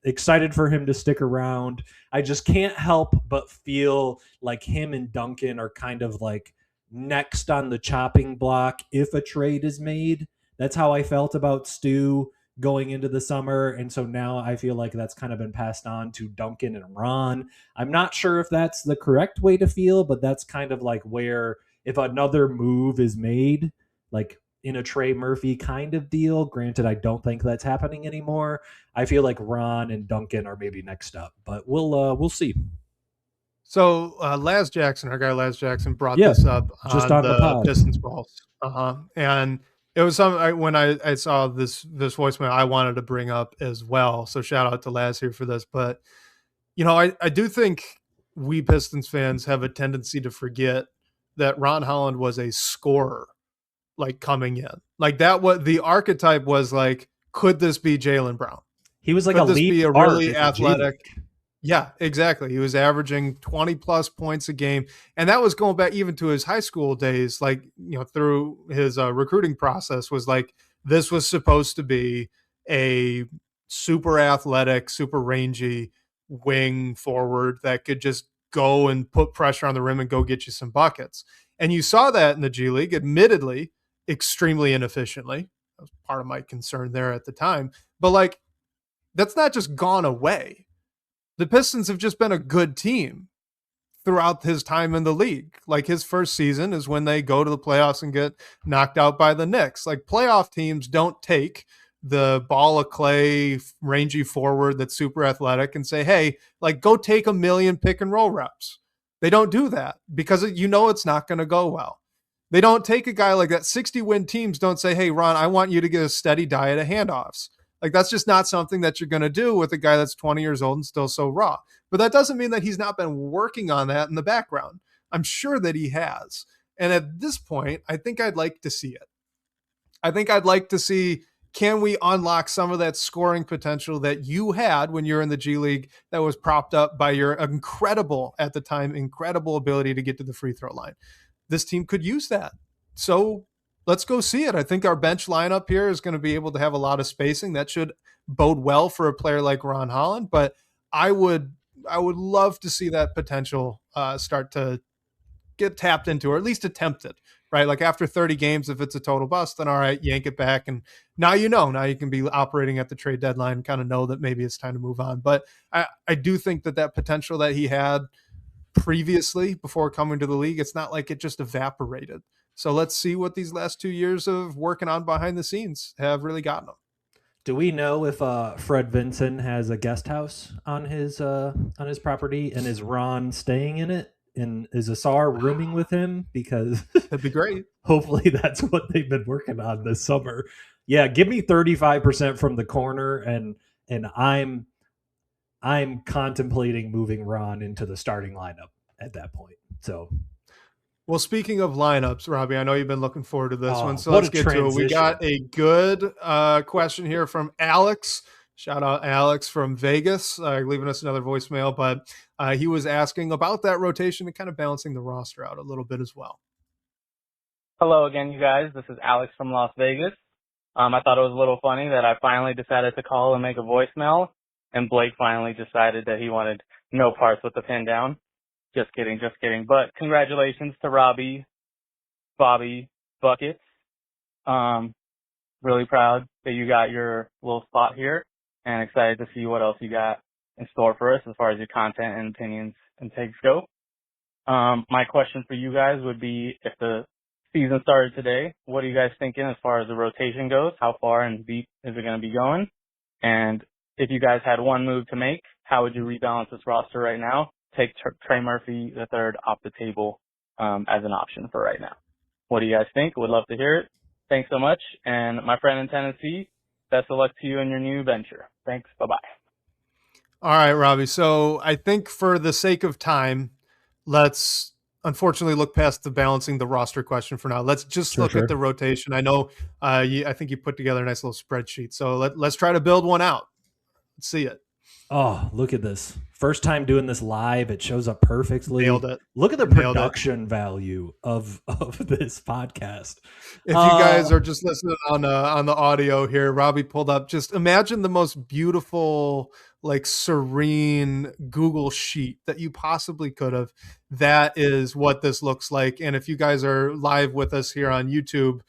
excited for him to stick around. I just can't help but feel like him and Duncan are kind of like next on the chopping block if a trade is made. That's how I felt about Stu going into the summer. And so now I feel like that's kind of been passed on to Duncan and Ron. I'm not sure if that's the correct way to feel, but that's kind of like where if another move is made, like in a Trey Murphy kind of deal, granted, I don't think that's happening anymore, I feel like Ron and Duncan are maybe next up, but we'll see. So Laz Jackson, our guy Laz Jackson, brought this up just on the Pistons balls. And it was something when I saw this voicemail I wanted to bring up as well. So shout out to Laz here for this. But, I do think we Pistons fans have a tendency to forget that Ron Holland was a scorer, like coming in. Like that, what the archetype was like, could this be Jaylen Brown? He was like could a this lead be a really athletic. Yeah, exactly. He was averaging 20 plus points a game. And that was going back even to his high school days, like, through his recruiting process was like, this was supposed to be a super athletic, super rangy wing forward that could just go and put pressure on the rim and go get you some buckets. And you saw that in the G League, admittedly, extremely inefficiently. That was part of my concern there at the time. But like, that's not just gone away. The Pistons have just been a good team throughout his time in the league. Like his first season is when they go to the playoffs and get knocked out by the Knicks. Like playoff teams don't take the ball of clay, rangy forward that's super athletic and say, hey, like go take 1 million pick and roll reps. They don't do that because it's not going to go well. They don't take a guy like that. 60-win teams don't say, hey, Ron, I want you to get a steady diet of handoffs. Like that's just not something that you're going to do with a guy that's 20 years old and still so raw. But that doesn't mean that he's not been working on that in the background. I'm sure that he has. And at this point, I think I'd like to see it. I think I'd like to see, can we unlock some of that scoring potential that you had when you're in the G League that was propped up by your incredible ability to get to the free throw line. This team could use that. So let's go see it. I think our bench lineup here is going to be able to have a lot of spacing. That should bode well for a player like Ron Holland. But I would would love to see that potential start to get tapped into, or at least attempted, right? Like after 30 games, if it's a total bust, then all right, yank it back. And now now you can be operating at the trade deadline and kind of know that maybe it's time to move on. But I do think that potential that he had previously before coming to the league, it's not like it just evaporated. So let's see what these last 2 years of working on behind the scenes have really gotten him. Do we know if Fred Vinson has a guest house on his property, and is Ron staying in it? And is Asar rooming with him? Because that'd be great. Hopefully that's what they've been working on this summer. Yeah, give me 35% from the corner, and I'm contemplating moving Ron into the starting lineup at that point. So, well, speaking of lineups, Robbie, I know you've been looking forward to this one, so what let's a get to it. We got a good question here from Alex. Shout out Alex from Vegas, leaving us another voicemail, but he was asking about that rotation and kind of balancing the roster out a little bit as well. Hello again, you guys. This is Alex from Las Vegas. I thought it was a little funny that I finally decided to call and make a voicemail, and Blake finally decided that he wanted no parts with the Pindown. Just kidding. But congratulations to Robbie, Bobby, Buckets. Really proud that you got your little spot here, and excited to see what else you got in store for us as far as your content and opinions and takes go. My question for you guys would be, if the season started today, what are you guys thinking as far as the rotation goes? How far and deep is it going to be going? And if you guys had one move to make, how would you rebalance this roster right now? Take Trey Murphy III off the table as an option for right now. What do you guys think? Would love to hear it. Thanks so much. And my friend in Tennessee, best of luck to you in your new venture. Thanks. Bye-bye. All right, Robbie. So I think for the sake of time, let's unfortunately look past the balancing the roster question for now. Let's just look at the rotation. I know I think you put together a nice little spreadsheet. So let's try to build one out. Let's see it. Oh, look at this. First time doing this live. It shows up perfectly. Nailed it. Look at the production value of this podcast. If you guys are just listening on the audio here, Robbie pulled up, just imagine the most beautiful, like serene Google sheet that you possibly could have. That is what this looks like. And if you guys are live with us here on YouTube,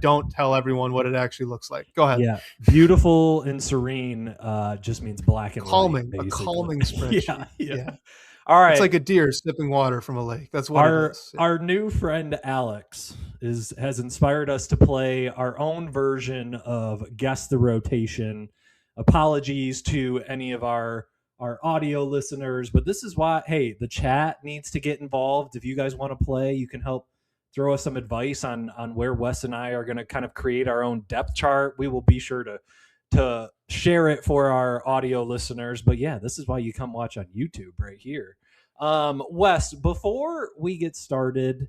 don't tell everyone what it actually looks like. Go ahead. Yeah, beautiful and serene just means black and calming, white. A calming spreadsheet. Yeah. All right. It's like a deer sipping water from a lake. That's what it is. Yeah. Our new friend Alex has inspired us to play our own version of Guess the Rotation. Apologies to any of our audio listeners, but this is why, hey, the chat needs to get involved. If you guys want to play, you can help throw us some advice on where Wes and I are going to kind of create our own depth chart. We will be sure to share it for our audio listeners. But yeah, this is why you come watch on YouTube right here. Wes, before we get started,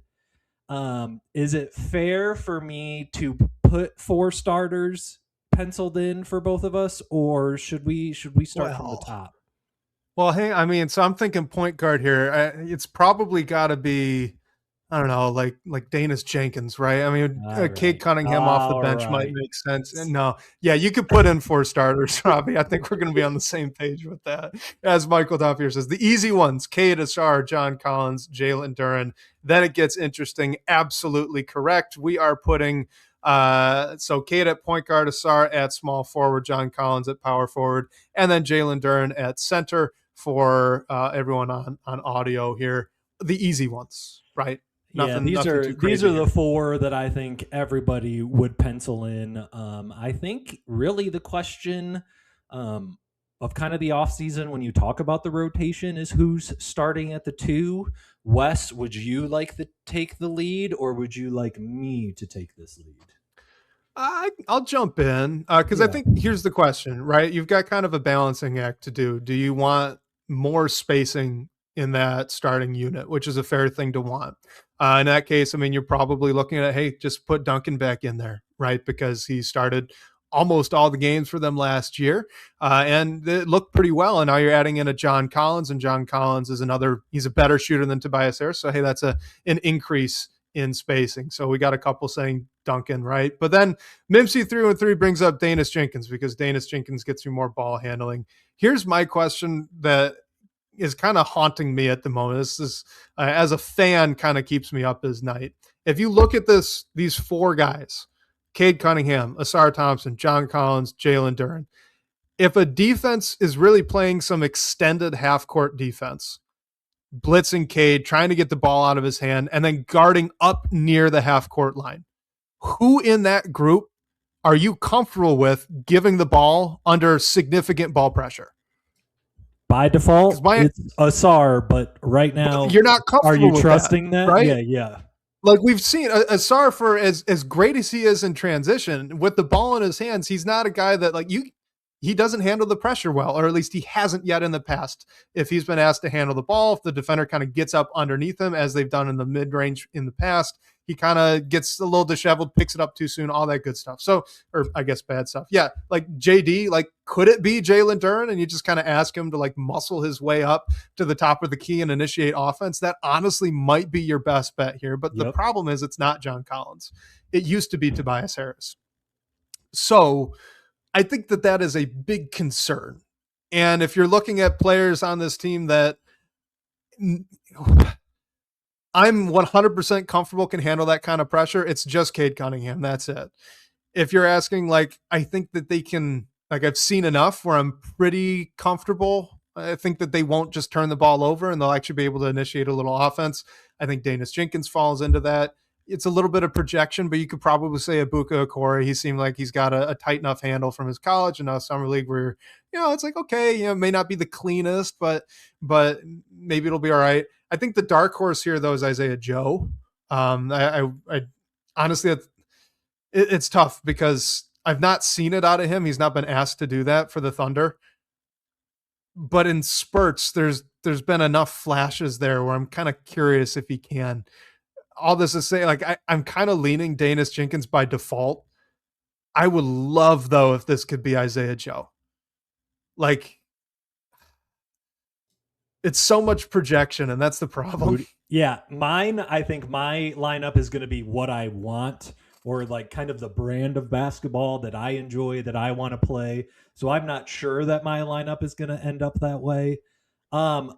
is it fair for me to put 4 starters penciled in for both of us, or should we start from the top? Well, hey, I mean, so I'm thinking point guard here. It's probably got to be, I don't know, like Danis Jenkins, right? I mean, Cade Cunningham off the bench might make sense. No, yeah, you could put in 4 starters, Robbie. I think we're going to be on the same page with that. As Michael Doppier says, the easy ones: Cade, Asar, John Collins, Jalen Duren. Then it gets interesting. Absolutely correct. We are putting so Cade at point guard, Asar at small forward, John Collins at power forward, and then Jalen Duren at center for everyone on audio here. The easy ones, right? These are the 4 that I think everybody would pencil in. I think really the question of kind of the offseason when you talk about the rotation is who's starting at the 2. Wes, would you like to take the lead, or would you like me to take this lead? I'll jump in because I think here's the question, right? You've got kind of a balancing act to do. Do you want more spacing in that starting unit, which is a fair thing to want? In that case, I mean, you're probably looking at, hey, just put Duncan back in there, right? Because he started almost all the games for them last year, and it looked pretty well. And now you're adding in a John Collins, and John Collins is he's a better shooter than Tobias Harris. So, hey, that's an increase in spacing. So we got a couple saying Duncan, right? But then Mimsy 313 brings up Danis Jenkins because Danis Jenkins gets you more ball handling. Here's my question that is kind of haunting me at the moment. This is, as a fan, kind of keeps me up as night. If you look at these four guys, Cade Cunningham, Asar Thompson, John Collins, Jalen Duren, if a defense is really playing some extended half-court defense, blitzing Cade, trying to get the ball out of his hand, and then guarding up near the half-court line, who in that group are you comfortable with giving the ball under significant ball pressure? By default, it's Asar, but right now, you're not comfortable. Are you with trusting that? Right? Yeah. Like we've seen Asar, for as great as he is in transition, with the ball in his hands, he's not a guy that he doesn't handle the pressure well, or at least he hasn't yet in the past. If he's been asked to handle the ball, if the defender kind of gets up underneath him, as they've done in the mid-range in the past, he kind of gets a little disheveled, picks it up too soon, all that good stuff. So, or I guess bad stuff. Yeah, like JD, could it be Jalen Duren? And you just kind of ask him to muscle his way up to the top of the key and initiate offense. That honestly might be your best bet here. But the problem is it's not John Collins. It used to be Tobias Harris. So I think that is a big concern. And if you're looking at players on this team that I'm 100% comfortable can handle that kind of pressure, it's just Cade Cunningham. That's it. If you're asking, I think that they can, I've seen enough where I'm pretty comfortable. I think that they won't just turn the ball over and they'll actually be able to initiate a little offense. I think Danis Jenkins falls into that. It's a little bit of projection, but you could probably say Ebuka Okorie. He seemed like he's got a tight enough handle from his college and now summer league where, it's okay, it may not be the cleanest, but maybe it'll be all right. I think the dark horse here, though, is Isaiah Joe. I honestly, it's tough because I've not seen it out of him. He's not been asked to do that for the Thunder. But in spurts, there's been enough flashes there where I'm kind of curious if he can. All this is saying, I'm kind of leaning Danis Jenkins by default. I would love, though, if this could be Isaiah Joe. It's so much projection, and that's the problem. Yeah, I think my lineup is going to be what I want, or kind of the brand of basketball that I enjoy, that I want to play. So I'm not sure that my lineup is going to end up that way. Where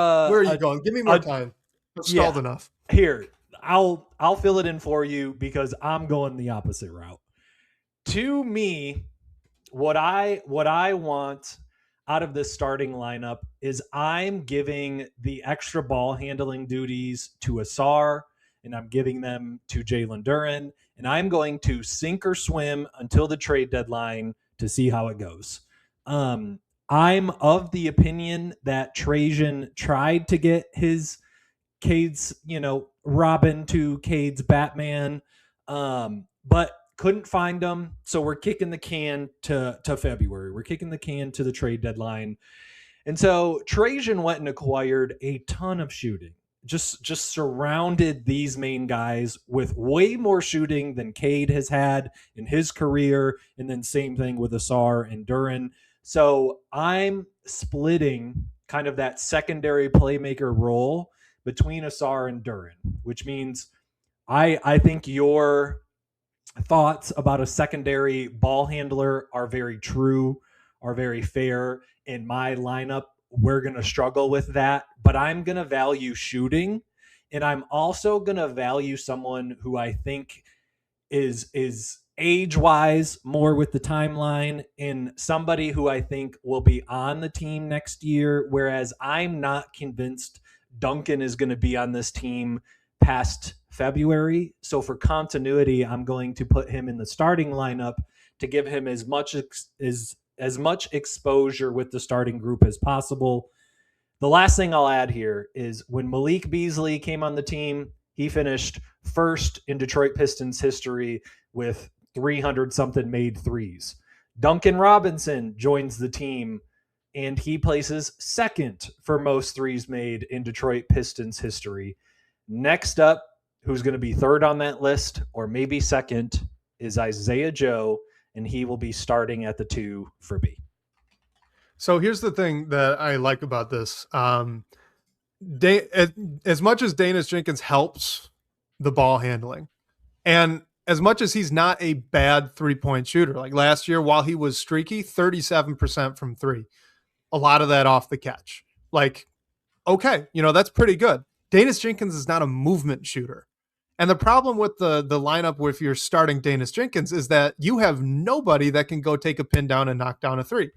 are you going? Give me more time. I've stalled enough. Here, I'll fill it in for you because I'm going the opposite route. To me, what I want out of this starting lineup is I'm giving the extra ball handling duties to Asar, and I'm giving them to Jalen Duren, and I'm going to sink or swim until the trade deadline to see how it goes. I'm of the opinion that Trajan tried to get Cade's, Robin to Cade's Batman, but couldn't find them. So we're kicking the can to February. We're kicking the can to the trade deadline. And so Trajan went and acquired a ton of shooting, just surrounded these main guys with way more shooting than Cade has had in his career. And then same thing with Asar and Duren. So I'm splitting kind of that secondary playmaker role between Asar and Duren, which means I think your thoughts about a secondary ball handler are very true, are very fair. In my lineup, we're going to struggle with that, but I'm going to value shooting, and I'm also going to value someone who I think is age-wise more with the timeline, and somebody who I think will be on the team next year, whereas I'm not convinced Duncan is going to be on this team past February. So for continuity, I'm going to put him in the starting lineup to give him as much exposure with the starting group as possible. The last thing I'll add here is when Malik Beasley came on the team, he finished first in Detroit Pistons history with 300-something made threes. Duncan Robinson joins the team, and he places second for most threes made in Detroit Pistons history. Next up, who's going to be third on that list, or maybe second, is Isaiah Joe, and he will be starting at the 2 for B. So here's the thing that I like about this. As much as Danis Jenkins helps the ball handling, and as much as he's not a bad three-point shooter, like last year while he was streaky, 37% from three. a lot of that off the catch. Like, okay, that's pretty good. Danis Jenkins is not a movement shooter. And the problem with the lineup with your starting Danis Jenkins is that you have nobody that can go take a pin down and knock down a three.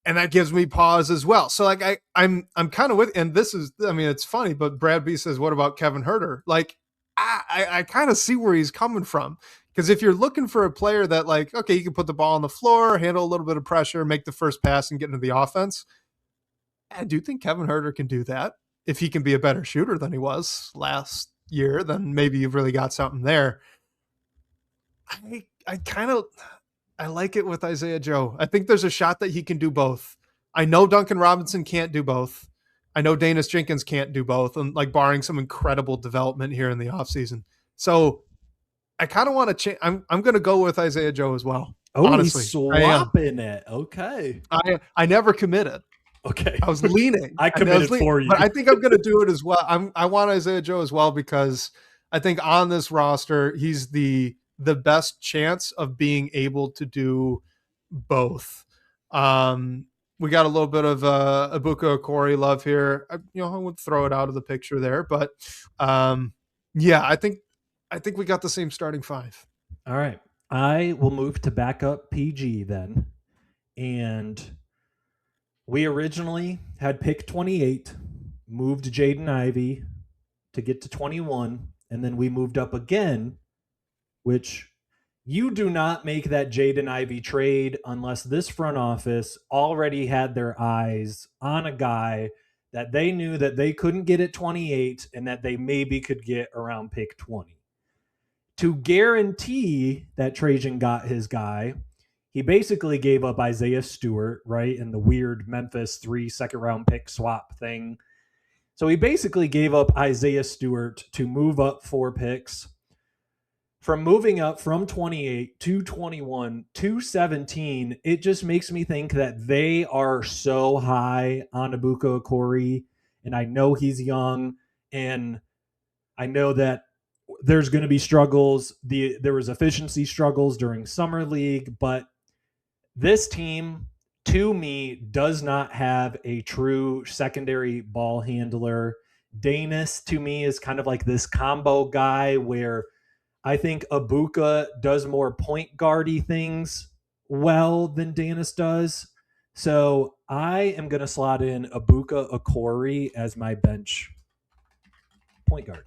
And that gives me pause as well. So like I'm kind of with, and this is, I mean, it's funny, but Brad B says, what about Kevin Huerter? Like I kind of see where he's coming from. Because if you're looking for a player that like, okay, you can put the ball on the floor, handle a little bit of pressure, make the first pass and get into the offense. I do think Kevin Huerter can do that. If he can be a better shooter than he was last year, then maybe you've really got something there. I like it with Isaiah Joe. I think there's a shot that he can do both. I know Duncan Robinson can't do both. I know Danis Jenkins can't do both, and like barring some incredible development here in the offseason. So I kind of want to change. I'm going to go with Isaiah Joe as well. Oh, honestly, he's swapping it. Okay. I never committed. Okay. I was leaning. I committed for you. But I think I'm going to do it as well. I want Isaiah Joe as well because I think on this roster, he's the best chance of being able to do both. We got a little bit of Ebuka Okorie love here. I would throw it out of the picture there, but yeah, I think we got the same starting five. All right. I will move to backup PG then. And we originally had pick 28, moved Jaden Ivey to get to 21, and then we moved up again, which you do not make that Jaden Ivey trade unless this front office already had their eyes on a guy that they knew that they couldn't get at 28 and that they maybe could get around pick 20. To guarantee that Trajan got his guy, he basically gave up Isaiah Stewart, right, in the weird Memphis 3 second-round pick swap thing. So he basically gave up Isaiah Stewart to move up 4 picks. From moving up from 28 to 21 to 17, it just makes me think that they are so high on Ebuka Okorie, and I know he's young, and I know that there's going to be struggles. There was efficiency struggles during Summer League, but this team, to me, does not have a true secondary ball handler. Danis, to me, is kind of like this combo guy where I think Ebuka does more point guardy things well than Danis does. So I am going to slot in Ebuka Okorie as my bench point guard.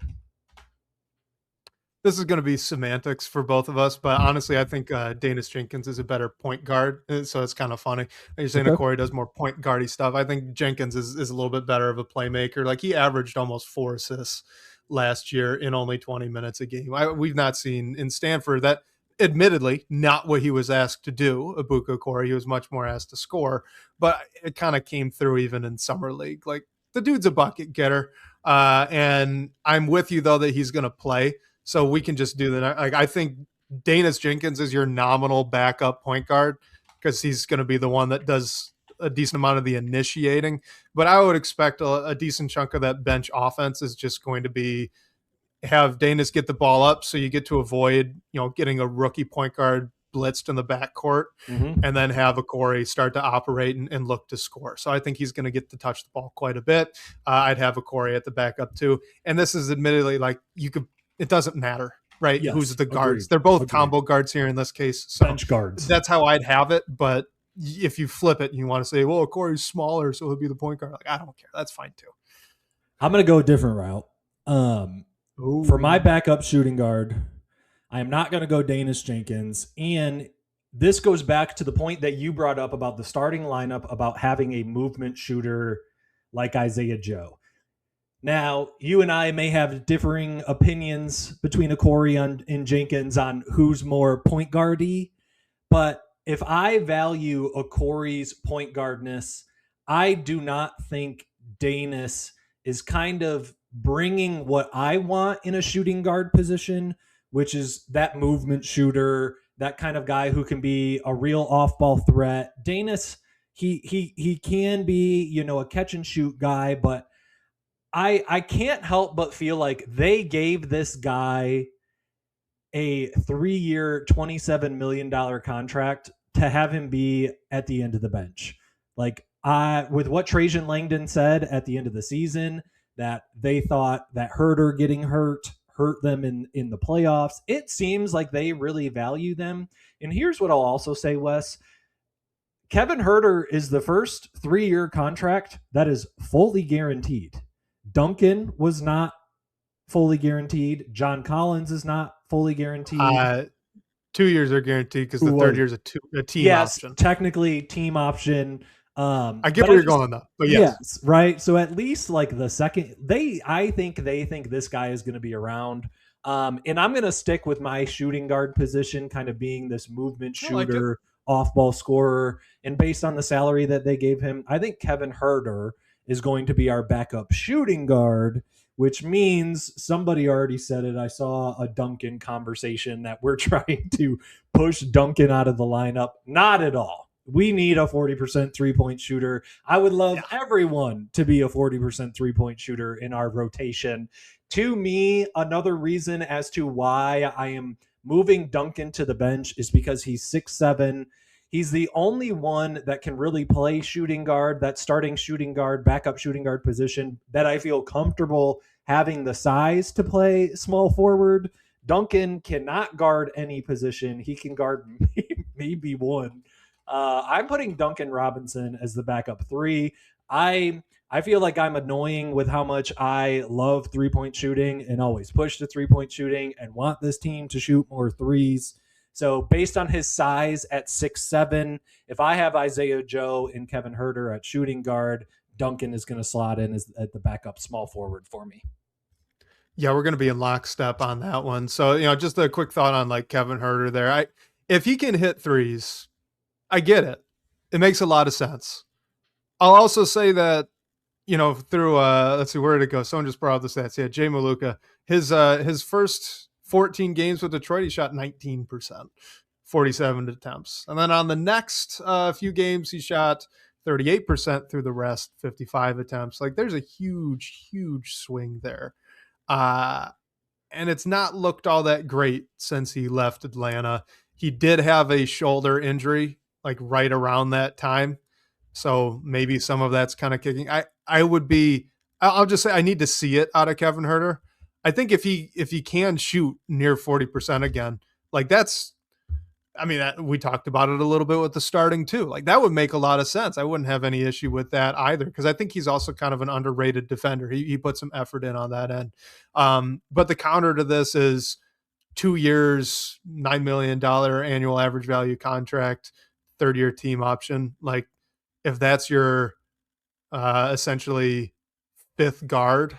This is going to be semantics for both of us, but honestly, I think Danis Jenkins is a better point guard. So it's kind of funny. You're saying Okorie does more point guardy stuff. I think Jenkins is a little bit better of a playmaker. Like he averaged almost 4 assists last year in only 20 minutes a game. We've not seen in Stanford that, admittedly, not what he was asked to do. Ebuka Okorie, he was much more asked to score, but it kind of came through even in Summer League. Like the dude's a bucket getter. And I'm with you though that he's going to play. So we can just do that. Like I think Danis Jenkins is your nominal backup point guard because he's going to be the one that does a decent amount of the initiating. But I would expect a decent chunk of that bench offense is just going to be have Danis get the ball up so you get to avoid, getting a rookie point guard blitzed in the backcourt, and then have Okorie start to operate and look to score. So I think he's going to get to touch the ball quite a bit. I'd have Okorie at the backup too. And this is admittedly like it doesn't matter, right? Yes, Who's the guards? agreed. They're both combo guards here in this case. So bench guards. That's how I'd have it. But if you flip it and you want to say, well, Okorie's smaller, so he'll be the point guard. Like, I don't care. That's fine too. I'm going to go a different route. For my backup shooting guard, I am not going to go Danis Jenkins. And this goes back to the point that you brought up about the starting lineup, about having a movement shooter like Isaiah Joe. Now, you and I may have differing opinions between Okorie and Jenkins on who's more point guardy, but if I value Okorie's point guardness, I do not think Danis is kind of bringing what I want in a shooting guard position, which is that movement shooter, that kind of guy who can be a real off-ball threat. Danis, he can be, a catch and shoot guy, but I can't help but feel like they gave this guy a 3-year, $27 million contract to have him be at the end of the bench. Like, with what Trajan Langdon said at the end of the season, that they thought that Herter getting hurt them in the playoffs. It seems like they really value them. And here's what I'll also say, Wes. Kevin Herter is the first 3-year contract that is fully guaranteed. Duncan was not fully guaranteed. John Collins is not fully guaranteed. 2 years are guaranteed because the third year is a team option. Yes, technically team option. I get where you're going though, but yes, right. So at least like the second, I think they think this guy is going to be around. And I'm going to stick with my shooting guard position, kind of being this movement shooter, off-ball scorer. And based on the salary that they gave him, I think Kevin Herter is going to be our backup shooting guard, which means somebody already said it. I saw a Duncan conversation that we're trying to push Duncan out of the lineup. Not at all. We need a 40% three-point shooter. I would love everyone to be a 40% three-point shooter in our rotation. To me, another reason as to why I am moving Duncan to the bench is because he's 6'7". He's the only one that can really play shooting guard, that starting shooting guard, backup shooting guard position, that I feel comfortable having the size to play small forward. Duncan cannot guard any position. He can guard maybe one. I'm putting Duncan Robinson as the backup 3. I feel like I'm annoying with how much I love three-point shooting and always push to three-point shooting and want this team to shoot more threes. So based on his size at 6'7", if I have Isaiah Joe and Kevin Herter at shooting guard, Duncan is going to slot in as at the backup small forward for me. Yeah, we're going to be in lockstep on that one. So, just a quick thought on like Kevin Herter there. If he can hit threes, I get it. It makes a lot of sense. I'll also say that, through let's see, where did it go? Someone just brought up the stats. Yeah, Jay Maluka. His first 14 games with Detroit, he shot 19%, 47 attempts. And then on the next few games, he shot 38% through the rest, 55 attempts. Like there's a huge, huge swing there. And it's not looked all that great since he left Atlanta. He did have a shoulder injury like right around that time. So maybe some of that's kind of kicking. I'll just say I need to see it out of Kevin Herter. I think if he can shoot near 40% again, like we talked about it a little bit with the starting too. Like that would make a lot of sense. I wouldn't have any issue with that either. Cause I think he's also kind of an underrated defender. He put some effort in on that end. But the counter to this is 2 years, $9 million annual average value contract, third-year team option. Like if that's your essentially fifth guard,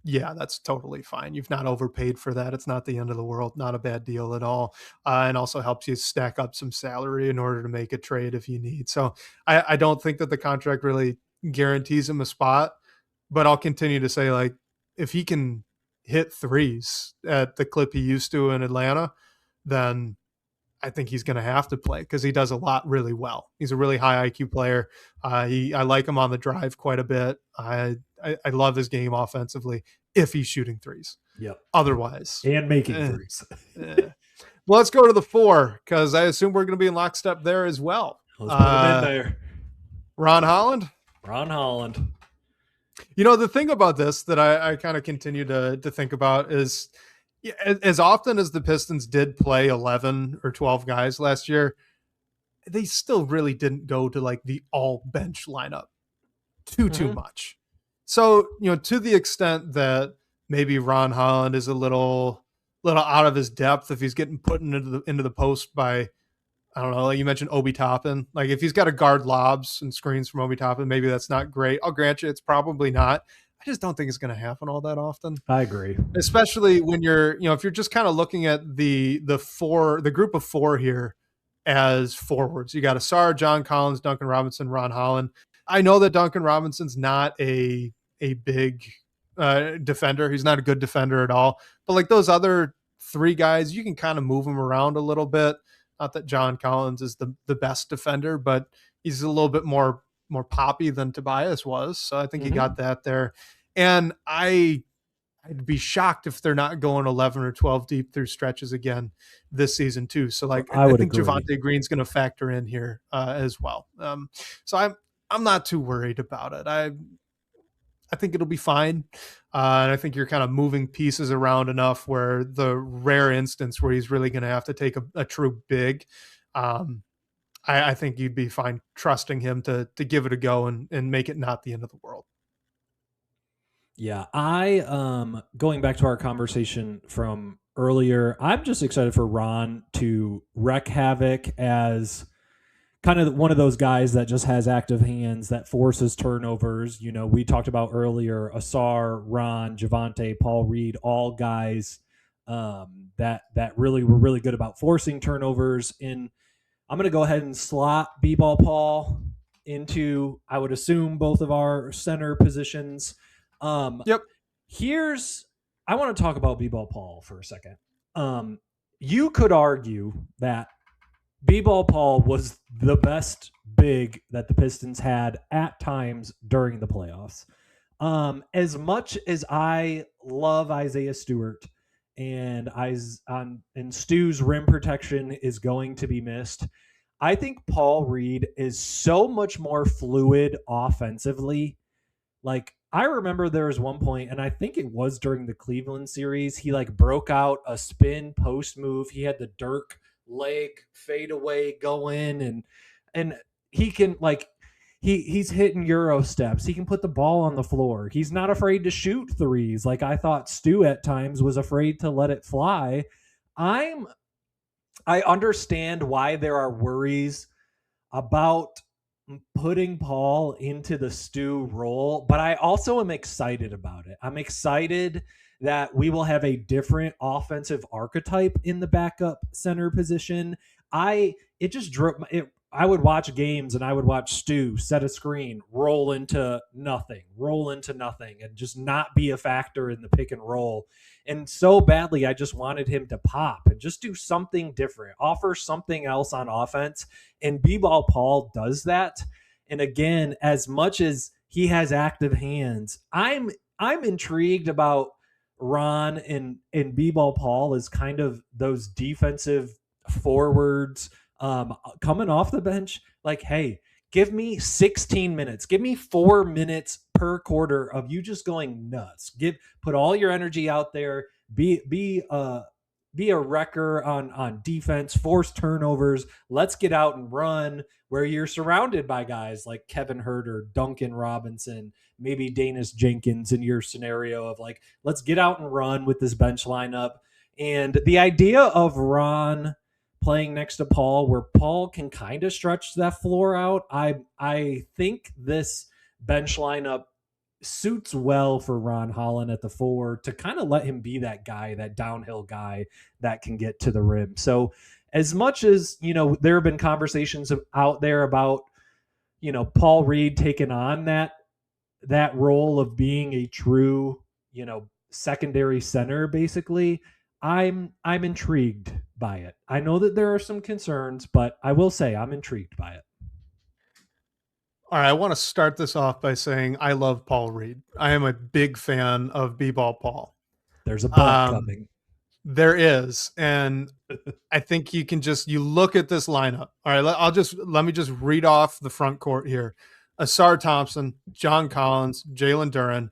yeah, that's totally fine. You've not overpaid for that. It's not the end of the world. Not a bad deal at all. And also helps you stack up some salary in order to make a trade if you need. So I don't think that the contract really guarantees him a spot, but I'll continue to say, like, if he can hit threes at the clip he used to in Atlanta, then I think he's going to have to play because he does a lot really well. He's a really high IQ player. I like him on the drive quite a bit. I love his game offensively if he's shooting threes. Yep. Otherwise. And making threes. Well, let's go to the 4 because I assume we're going to be in lockstep there as well. Let's put him in there. Ron Holland. The thing about this that I kind of continue to think about is as often as the Pistons did play 11 or 12 guys last year, they still really didn't go to like the all bench lineup too much. So, to the extent that maybe Ron Holland is a little out of his depth, if he's getting put into the post by, I don't know, like you mentioned Obi Toppin, like if he's got to guard lobs and screens from Obi Toppin, maybe that's not great. I'll grant you it's probably not. I just don't think it's going to happen all that often. I agree. Especially when if you're just kind of looking at the group of 4 here as forwards. You got Asar, John Collins, Duncan Robinson, Ron Holland. I know that Duncan Robinson's not a big defender. He's not a good defender at all. But like those other 3 guys, you can kind of move them around a little bit. Not that John Collins is the best defender, but he's a little bit more poppy than Tobias was. So I think he got that there. And I I'd be shocked if they're not going 11 or 12 deep through stretches again this season too. So like, I think agree. Javonte Green's going to factor in here as well. So I'm not too worried about it. I think it'll be fine. And I think you're kind of moving pieces around enough where the rare instance where he's really going to have to take a true big, I think you'd be fine trusting him to give it a go and make it not the end of the world. Yeah, going back to our conversation from earlier, I'm just excited for Ron to wreak havoc as kind of one of those guys that just has active hands, that forces turnovers. You know, we talked about earlier, Asar, Ron, Javonte, Paul Reed, all guys that really were really good about forcing turnovers. And I'm going to go ahead and slot B-Ball Paul into, I would assume, both of our center positions. Yep. I want to talk about B-Ball Paul for a second. You could argue that B-Ball Paul was the best big that the Pistons had at times during the playoffs. As much as I love Isaiah Stewart and Stu's rim protection is going to be missed, I think Paul Reed is so much more fluid offensively. Like, I remember there was one point, and I think it was during the Cleveland series, he like broke out a spin post move. He had the Dirk leg fade away go in, and he can like he's hitting Euro steps. He can put the ball on the floor. He's not afraid to shoot threes. Like I thought Stu at times was afraid to let it fly. I understand why there are worries about putting Paul into the Stu role, but I also am excited about it. I'm excited that we will have a different offensive archetype in the backup center position. I would watch games and I would watch Stu set a screen, roll into nothing, and just not be a factor in the pick and roll. And so badly, I just wanted him to pop and just do something different, offer something else on offense. And B-Ball Paul does that. And again, as much as he has active hands, I'm intrigued about Ron and B-Ball Paul as kind of those defensive forwards coming off the bench. Like, hey, give me 16 minutes. Give me 4 minutes per quarter of you just going nuts. Put all your energy out there. Be a wrecker on defense. Force turnovers. Let's get out and run where you're surrounded by guys like Kevin Huerter, Duncan Robinson, maybe Danis Jenkins in your scenario of like, let's get out and run with this bench lineup. And the idea of Ron playing next to Paul, where Paul can kind of stretch that floor out, I think this bench lineup suits well for Ron Holland at the 4 to kind of let him be that guy, that downhill guy that can get to the rim. So as much as, you know, there have been conversations out there about, you know, Paul Reed taking on that role of being a true, you know, secondary center, basically, I'm intrigued by it. I know that there are some concerns, but I will say I'm intrigued by it. All right, I want to start this off by saying I love Paul Reed. I am a big fan of B-Ball Paul. There's a ball coming. There is, and I think you look at this lineup. All right, let me just read off the front court here. Asar Thompson, John Collins, Jalen Duren,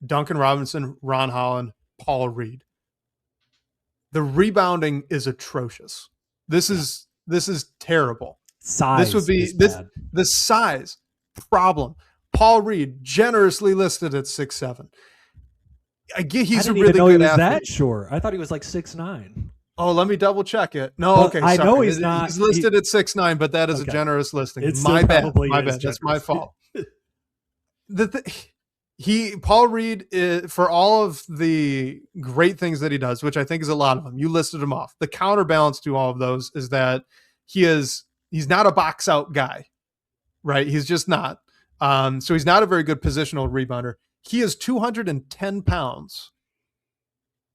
Duncan Robinson, Ron Holland, Paul Reed. The rebounding is atrocious. This is terrible. Size. This would be the size problem. Paul Reed generously listed at 6'7". I get he's a really good athlete. That short. I thought he was like 6'9". Oh, let me double check it. No, well, okay. I sorry. know he's not. He's listed at 6'9", but that is a generous listing. It's my bad. My bad. That's my fault. Paul Reed, for all of the great things that he does, which I think is a lot of them, you listed them off. The counterbalance to all of those is that he's not a box out guy, right? He's just not. So he's not a very good positional rebounder. He is 210 pounds.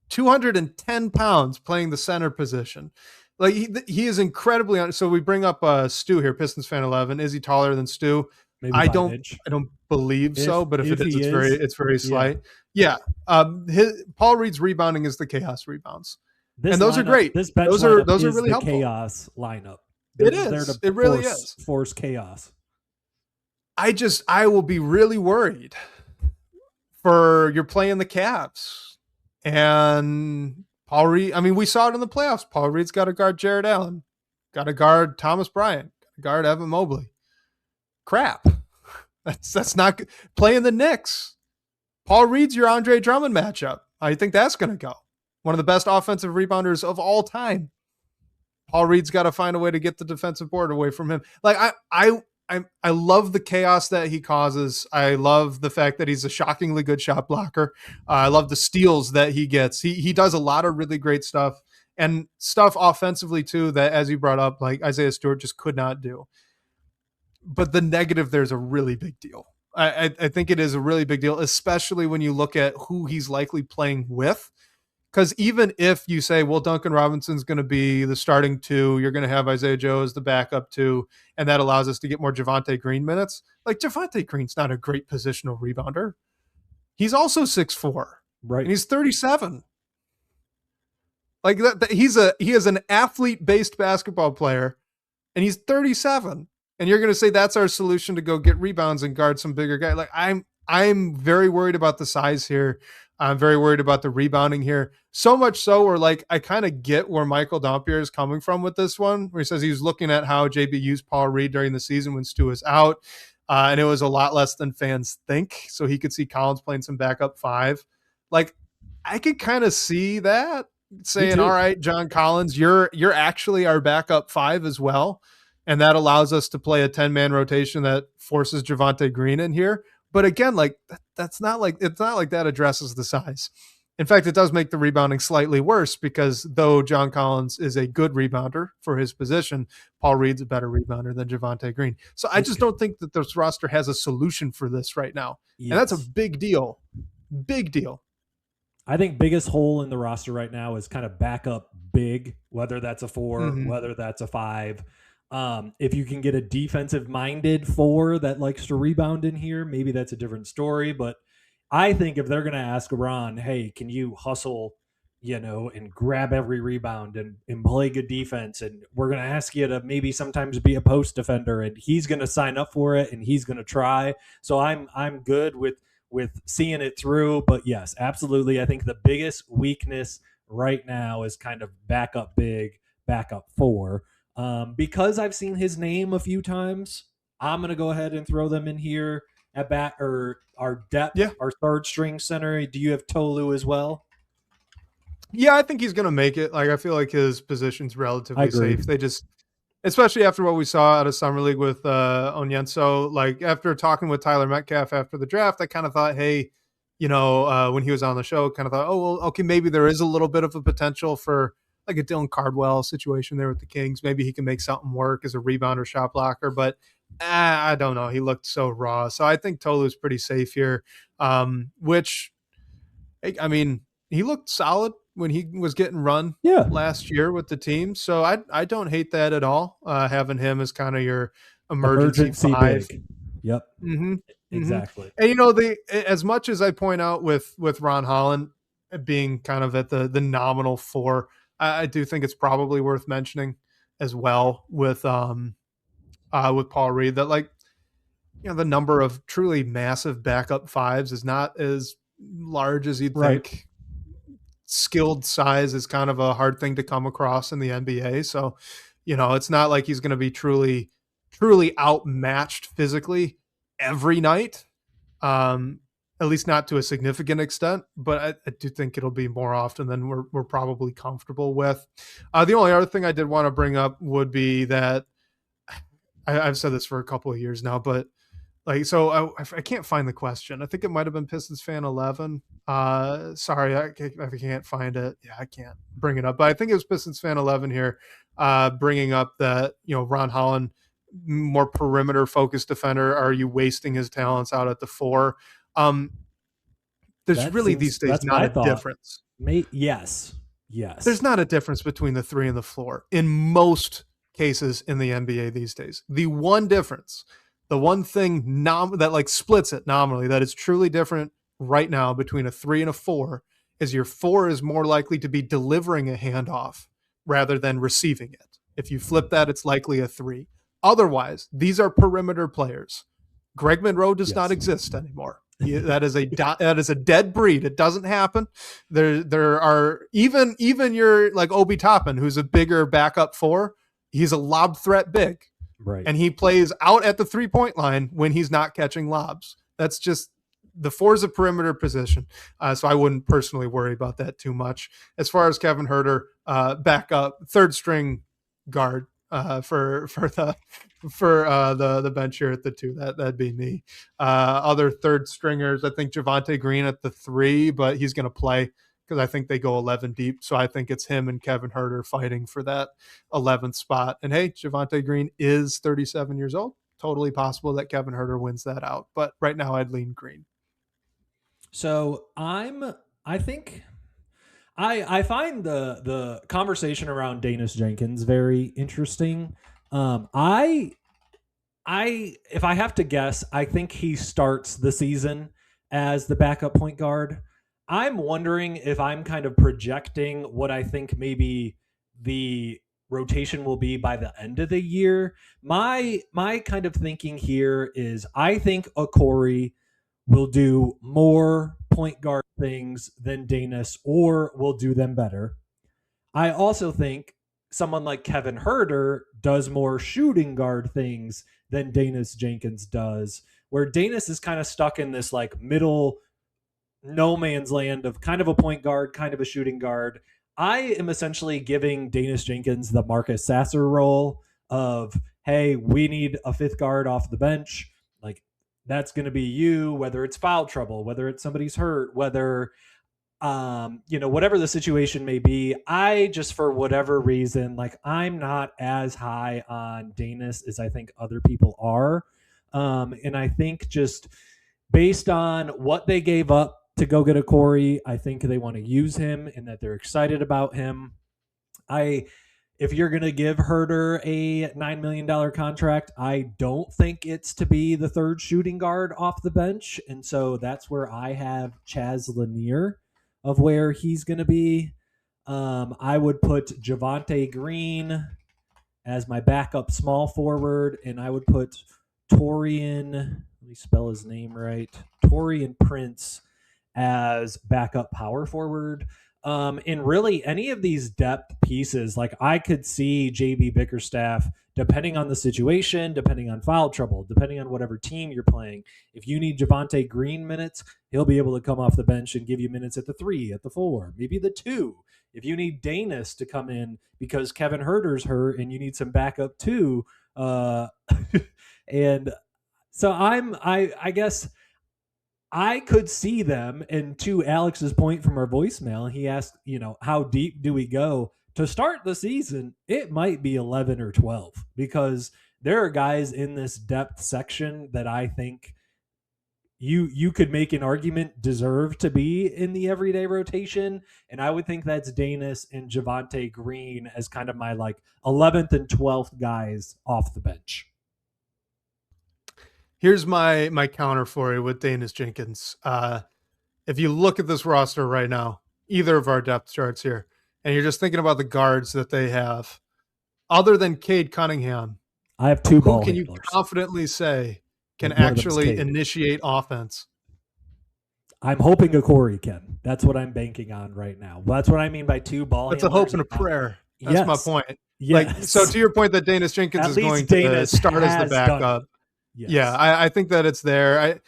210 pounds playing the center position. Like he is incredibly. So we bring up Stu here, Pistons fan 11. Is he taller than Stu? Maybe I by an don't inch. I don't believe so, but if it is, he it's very yeah. slight. Yeah. Paul Reed's rebounding is the chaos rebounds. This And those are lineup, great. this bench Those lineup are is really the helpful. chaos lineup. It They're just there to is. It really is. force chaos. I will be really worried for you're playing the Cavs and Paul Reed. I mean, we saw it in the playoffs. Paul Reed's got to guard Jared Allen, got to guard Thomas Bryant, got to guard Evan Mobley. Crap. That's not good. Playing the Knicks. Paul Reed's your Andre Drummond matchup. How do you think that's going to go? One of the best offensive rebounders of all time. Paul Reed's got to find a way to get the defensive board away from him. Like I love the chaos that he causes. I love the fact that he's a shockingly good shot blocker. I love the steals that he gets. He does a lot of really great stuff and stuff offensively too that, as you brought up, like Isaiah Stewart just could not do. But the negative there's a really big deal. I think it is a really big deal, especially when you look at who he's likely playing with. Because even if you say, well, Duncan Robinson's going to be the starting two, you're going to have Isaiah Joe as the backup two, and that allows us to get more Javonte Green minutes. Like, Javonte Green's not a great positional rebounder. He's also 6'4", right? And he's 37. Like he is an athlete-based basketball player, and he's 37. And you're going to say that's our solution to go get rebounds and guard some bigger guy. Like I'm very worried about the size here. I'm very worried about the rebounding here. So much so where like I kind of get where Michael Dompier is coming from with this one, where he says he was looking at how JB used Paul Reed during the season when Stu was out. And it was a lot less than fans think. So he could see Collins playing some backup five. Like I could kind of see that saying, all right, John Collins, you're actually our backup five as well. And that allows us to play a 10-man rotation that forces Javonte Green in here. But again, like it's not like that addresses the size. In fact, it does make the rebounding slightly worse because though John Collins is a good rebounder for his position, Paul Reed's a better rebounder than Javonte Green. So I just don't think that this roster has a solution for this right now. Yes. And that's a big deal. Big deal. I think biggest hole in the roster right now is kind of backup big, whether that's a 4, whether that's a 5. If you can get a defensive-minded 4 that likes to rebound in here, maybe that's a different story. But I think if they're going to ask Ron, hey, can you hustle, and grab every rebound and play good defense, and we're going to ask you to maybe sometimes be a post defender, and he's going to sign up for it, and he's going to try. So I'm good with seeing it through. But yes, absolutely. I think the biggest weakness right now is kind of backup big, backup 4. Because I've seen his name a few times, I'm going to go ahead and throw them in here at bat or our depth, our third string center. Do you have Tolu as well? Yeah, I think he's going to make it. Like, I feel like his position's relatively safe. They just, especially after what we saw out of Summer League with Onyenso, like after talking with Tyler Metcalf after the draft, I kind of thought, hey, when he was on the show, kind of thought, oh, well, okay, maybe there is a little bit of a potential for like a Dylan Cardwell situation there with the Kings. Maybe he can make something work as a rebounder, shot blocker, but I don't know. He looked so raw. So I think Tolu's pretty safe here, which, I mean, he looked solid when he was getting run last year with the team. So I don't hate that at all, having him as kind of your emergency 5. Big. Yep. Exactly. And, as much as I point out with Ron Holland being kind of at the nominal 4, I do think it's probably worth mentioning as well with Paul Reed that, like, the number of truly massive backup 5s is not as large as you'd think. Skilled size is kind of a hard thing to come across in the NBA. So, it's not like he's going to be truly outmatched physically every night. At least not to a significant extent, but I do think it'll be more often than we're probably comfortable with. The only other thing I did want to bring up would be that I've said this for a couple of years now, but so I can't find the question. I think it might have been Pistons fan 11. Sorry, I can't find it. Yeah, I can't bring it up, but I think it was Pistons fan 11 here, bringing up that, Ron Holland, more perimeter focused defender. Are you wasting his talents out at the 4? There's really these days not a difference. Yes. There's not a difference between the 3 and the 4 in most cases in the NBA these days. The one difference The one thing that like splits it nominally, that is truly different right now between a 3 and a 4, is your 4 is more likely to be delivering a handoff rather than receiving it. If you flip that, it's likely a 3. Otherwise, these are perimeter players. Greg Monroe does not exist anymore. That is a dead breed. It doesn't happen. There are even your like Obi Toppin, who's a bigger backup 4. He's a lob threat big. Right. And he plays out at the 3-point line when he's not catching lobs. That's just the 4 is a perimeter position. So I wouldn't personally worry about that too much. As far as Kevin Huerter, backup, third string guard for the bench here at the 2. That'd be me. Other third stringers, I think Javonte Green at the 3, but he's going to play because I think they go 11 deep. So I think it's him and Kevin Huerter fighting for that 11th spot. And hey, Javonte Green is 37 years old. Totally possible that Kevin Huerter wins that out. But right now I'd lean Green. So I find the conversation around Danis Jenkins very interesting. If I have to guess, I think he starts the season as the backup point guard. I'm wondering if I'm kind of projecting what I think maybe the rotation will be by the end of the year. My kind of thinking here is I think Okorie will do more point guard things than Danis, or will do them better. I also think someone like Kevin Huerter does more shooting guard things than Danis Jenkins does, where Danis is kind of stuck in this like middle no man's land of kind of a point guard, kind of a shooting guard. I am essentially giving Danis Jenkins the Marcus Sasser role of, hey, we need a 5th guard off the bench. Like, that's going to be you, whether it's foul trouble, whether it's somebody's hurt, whether, whatever the situation may be. I just, for whatever reason, like, I'm not as high on Danis as I think other people are. And I think just based on what they gave up to go get Okorie, I think they want to use him and that they're excited about him. If you're going to give Huerter a $9 million contract, I don't think it's to be the 3rd shooting guard off the bench. And so that's where I have Chaz Lanier of where he's going to be. I would put Javonte Green as my backup small forward, and I would put Taurean, let me spell his name right, Taurean Prince as backup power forward. And really any of these depth pieces, like I could see JB Bickerstaff, depending on the situation, depending on foul trouble, depending on whatever team you're playing. If you need Javonte Green minutes, he'll be able to come off the bench and give you minutes at the 3, at the 4, maybe the 2. If you need Danis to come in because Kevin Huerter's hurt and you need some backup too, and so I guess I could see them, and to Alex's point from our voicemail, he asked, how deep do we go? To start the season, it might be 11 or 12 because there are guys in this depth section that I think you could make an argument deserve to be in the everyday rotation. And I would think that's Danis and Javonte Green as kind of my like 11th and 12th guys off the bench. Here's my counter for you with Danis Jenkins. If you look at this roster right now, either of our depth charts here, and you're just thinking about the guards that they have, other than Cade Cunningham, I have 2 ball who can handlers. You confidently say can actually initiate offense? I'm hoping Okorie can. That's what I'm banking on right now. That's what I mean by 2 ball handlers. That's a hope and a prayer. That's my point. Yes. Like, so to your point that Danis Jenkins is going to start as the backup. Yes. Yeah, I think that it's there.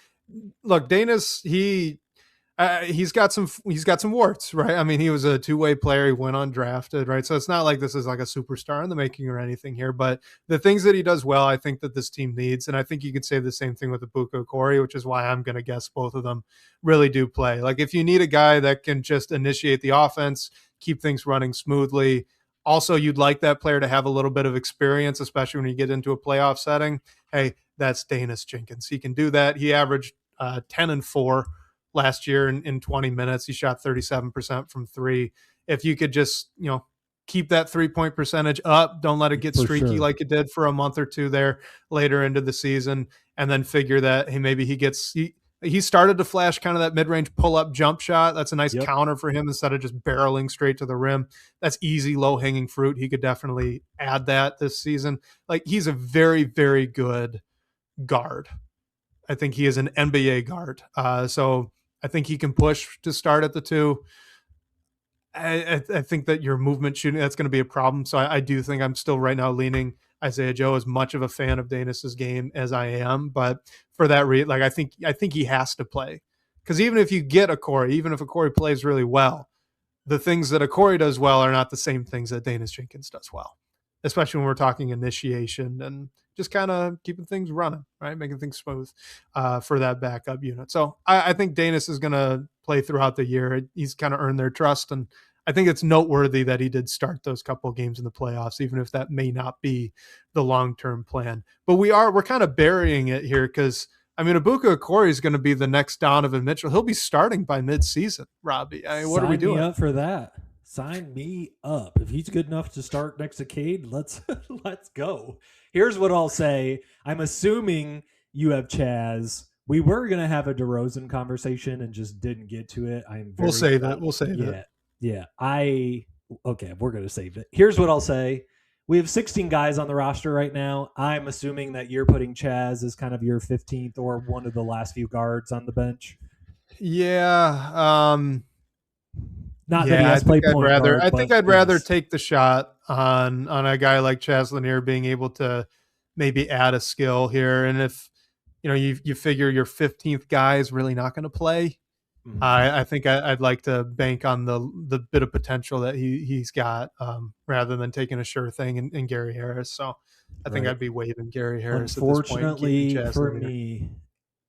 Look, Danis, he's got some warts, right? I mean, he was a 2-way player. He went undrafted, right? So it's not like this is like a superstar in the making or anything here. But the things that he does well, I think that this team needs, and I think you could say the same thing with Ebuka Okorie, which is why I'm going to guess both of them really do play. Like if you need a guy that can just initiate the offense, keep things running smoothly. Also, you'd like that player to have a little bit of experience, especially when you get into a playoff setting. Hey, that's Danis Jenkins. He can do that. He averaged 10 and 4 last year in 20 minutes. He shot 37% from 3. If you could just, keep that 3-point percentage up, don't let it get streaky like it did for a month or two there later into the season. and then figure that, hey, maybe he started to flash kind of that mid-range pull-up jump shot. That's a nice counter for him instead of just barreling straight to the rim. That's easy, low-hanging fruit. He could definitely add that this season. Like, he's a very, very good guard. I think he is an NBA guard. So I think he can push to start at the 2. I think that your movement shooting, that's going to be a problem. So I do think I'm still right now leaning Isaiah Joe, as much of a fan of Danis's game as I am. But for that reason, like, I think he has to play, because even if you get Okorie, even if Okorie plays really well, the things that Okorie does well are not the same things that Danis Jenkins does well, especially when we're talking initiation and just kind of keeping things running, right? Making things smooth for that backup unit. So I think Danis is going to play throughout the year. He's kind of earned their trust. And I think it's noteworthy that he did start those couple of games in the playoffs, even if that may not be the long-term plan. But we're kind of burying it here, because I mean, Ebuka Okorie is going to be the next Donovan Mitchell. He'll be starting by mid-season, Robbie. I mean, what are we doing? Sign me up for that. Sign me up. If he's good enough to start next to Cade, let's go. Here's what I'll say. I'm assuming you have Chaz. We were going to have a DeRozan conversation and just didn't get to it. We'll save it. We'll save it. Yeah. Okay, we're going to save it. Here's what I'll say. We have 16 guys on the roster right now. I'm assuming that you're putting Chaz as kind of your 15th or one of the last few guards on the bench. Yeah. Not that he has played point guard. I think I'd rather take the shot on a guy like Chaz Lanier being able to maybe add a skill here. And if you figure your 15th guy is really not going to play, I think I'd like to bank on the bit of potential that he's got, rather than taking a sure thing in Gary Harris. So I think I'd be waiving Gary Harris. Unfortunately for me,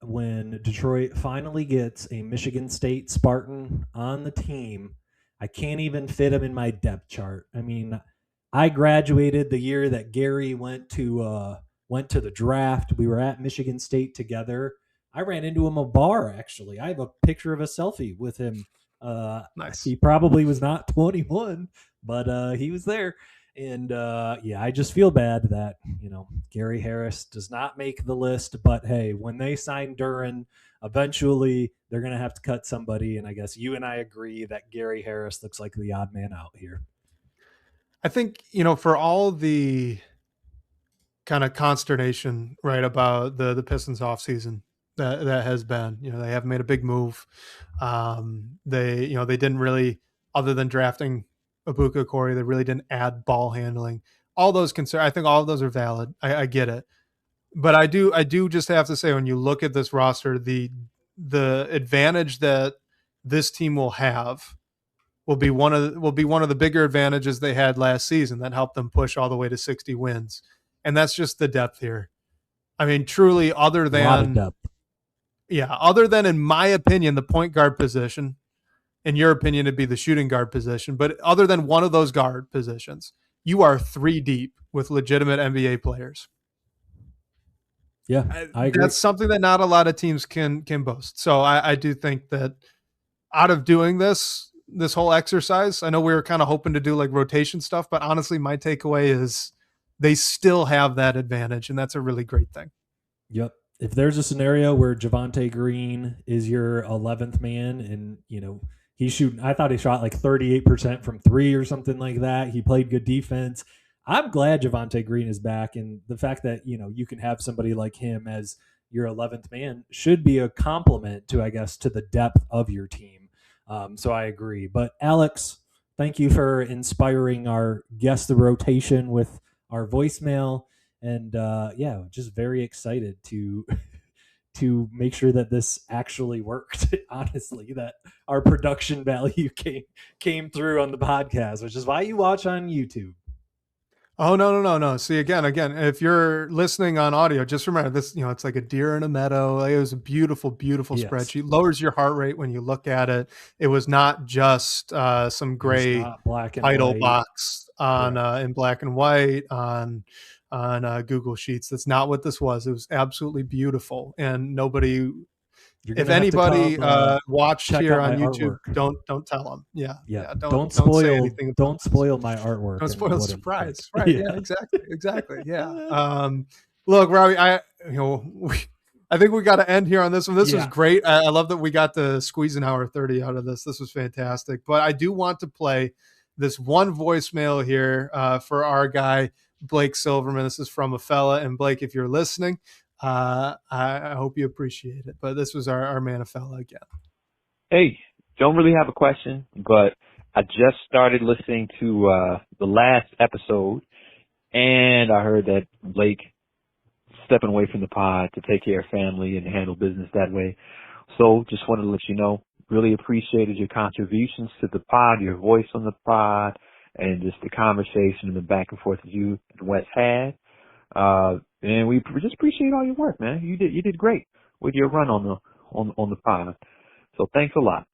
when Detroit finally gets a Michigan State Spartan on the team, I can't even fit him in my depth chart. I mean, I graduated the year that Gary went to the draft. We were at Michigan State together. I ran into him at a bar, actually. I have a picture of a selfie with him. Nice. He probably was not 21, but he was there. And I just feel bad that, Gary Harris does not make the list. But hey, when they sign Duren, eventually they're going to have to cut somebody. And I guess you and I agree that Gary Harris looks like the odd man out here. I think, for all the kind of consternation, right, about the Pistons offseason that has been, they haven't made a big move. They didn't really, other than drafting Ebuka Okorie, they really didn't add ball handling. All those concerns, I think all of those are valid. I get it. But I do just have to say, when you look at this roster, the advantage that this team will have will be one of the bigger advantages they had last season that helped them push all the way to 60 wins. And that's just the depth here. I mean, truly, other than, in my opinion, the point guard position, in your opinion, it'd be the shooting guard position. But other than one of those guard positions, you are 3 deep with legitimate NBA players. Yeah, I agree. That's something that not a lot of teams can boast. So I do think that out of doing this whole exercise, I know we were kind of hoping to do like rotation stuff, but honestly, my takeaway is they still have that advantage, and that's a really great thing. Yep. If there's a scenario where Javonte Green is your 11th man and, he's shooting, I thought he shot like 38% from 3 or something like that. He played good defense. I'm glad Javonte Green is back, and the fact that, you can have somebody like him as your 11th man should be a compliment to, I guess, to the depth of your team. So I agree. But Alex, thank you for inspiring our Guess the Rotation with our voicemail. And just very excited to make sure that this actually worked. Honestly, that our production value came through on the podcast, which is why you watch on YouTube. Oh, no. See, again, if you're listening on audio, just remember this, it's like a deer in a meadow. It was a beautiful, beautiful spreadsheet. Lowers your heart rate when you look at it. It was not just some gray title box on in black and white on Google Sheets. That's not what this was. It was absolutely beautiful. And nobody, if anybody watched here on YouTube, don't tell them. Yeah. Don't say anything. Don't spoil my artwork. Don't spoil the surprise. Right. Yeah, exactly. Yeah. Look, Robbie, I think we got to end here on this one. This was Yeah. great. I love that we got to squeeze an hour 30 out of this. This was fantastic. But I do want to play this one voicemail here for our guy, Blake Silverman. This is from a fella. And Blake, if you're listening, I hope you appreciate it. But this was our man, a fella again. Hey, don't really have a question, but I just started listening to the last episode, and I heard that Blake stepping away from the pod to take care of family and handle business that way. So just wanted to let you know, really appreciated your contributions to the pod, your voice on the pod, and just the conversation and the back and forth that you and Wes had. And we just appreciate all your work, man. You did great with your run on the pod. So thanks a lot.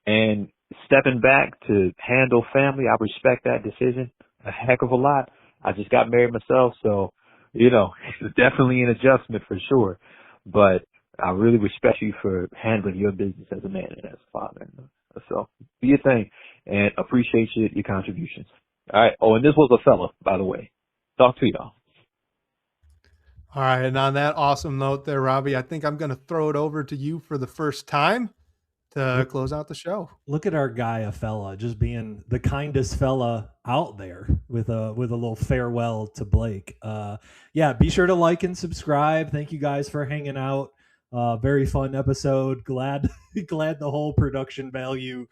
And stepping back to handle family, I respect that decision a heck of a lot. I just got married myself, so it's definitely an adjustment for sure. But I really respect you for handling your business as a man and as a father. So do your thing, and appreciate your contributions. All right. Oh, and this was a fella, by the way. Talk to y'all. All right. And on that awesome note there, Robbie, I think I'm going to throw it over to you for the first time to close out the show. Look at our guy, a fella, just being the kindest fella out there with a little farewell to Blake. Yeah, be sure to like and subscribe. Thank you guys for hanging out. Very fun episode. Glad the whole production value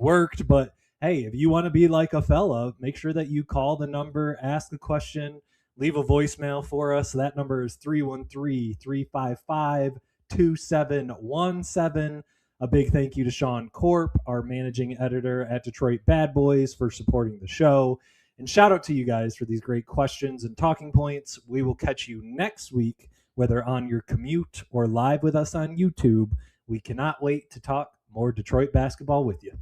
worked. But hey, if you want to be like a fella, make sure that you call the number, ask a question, leave a voicemail for us. That number is 313-355-2717. A big thank you to Sean Corp, our managing editor at Detroit Bad Boys, for supporting the show. And shout out to you guys for these great questions and talking points. We will catch you next week, whether on your commute or live with us on YouTube. We cannot wait to talk more Detroit basketball with you.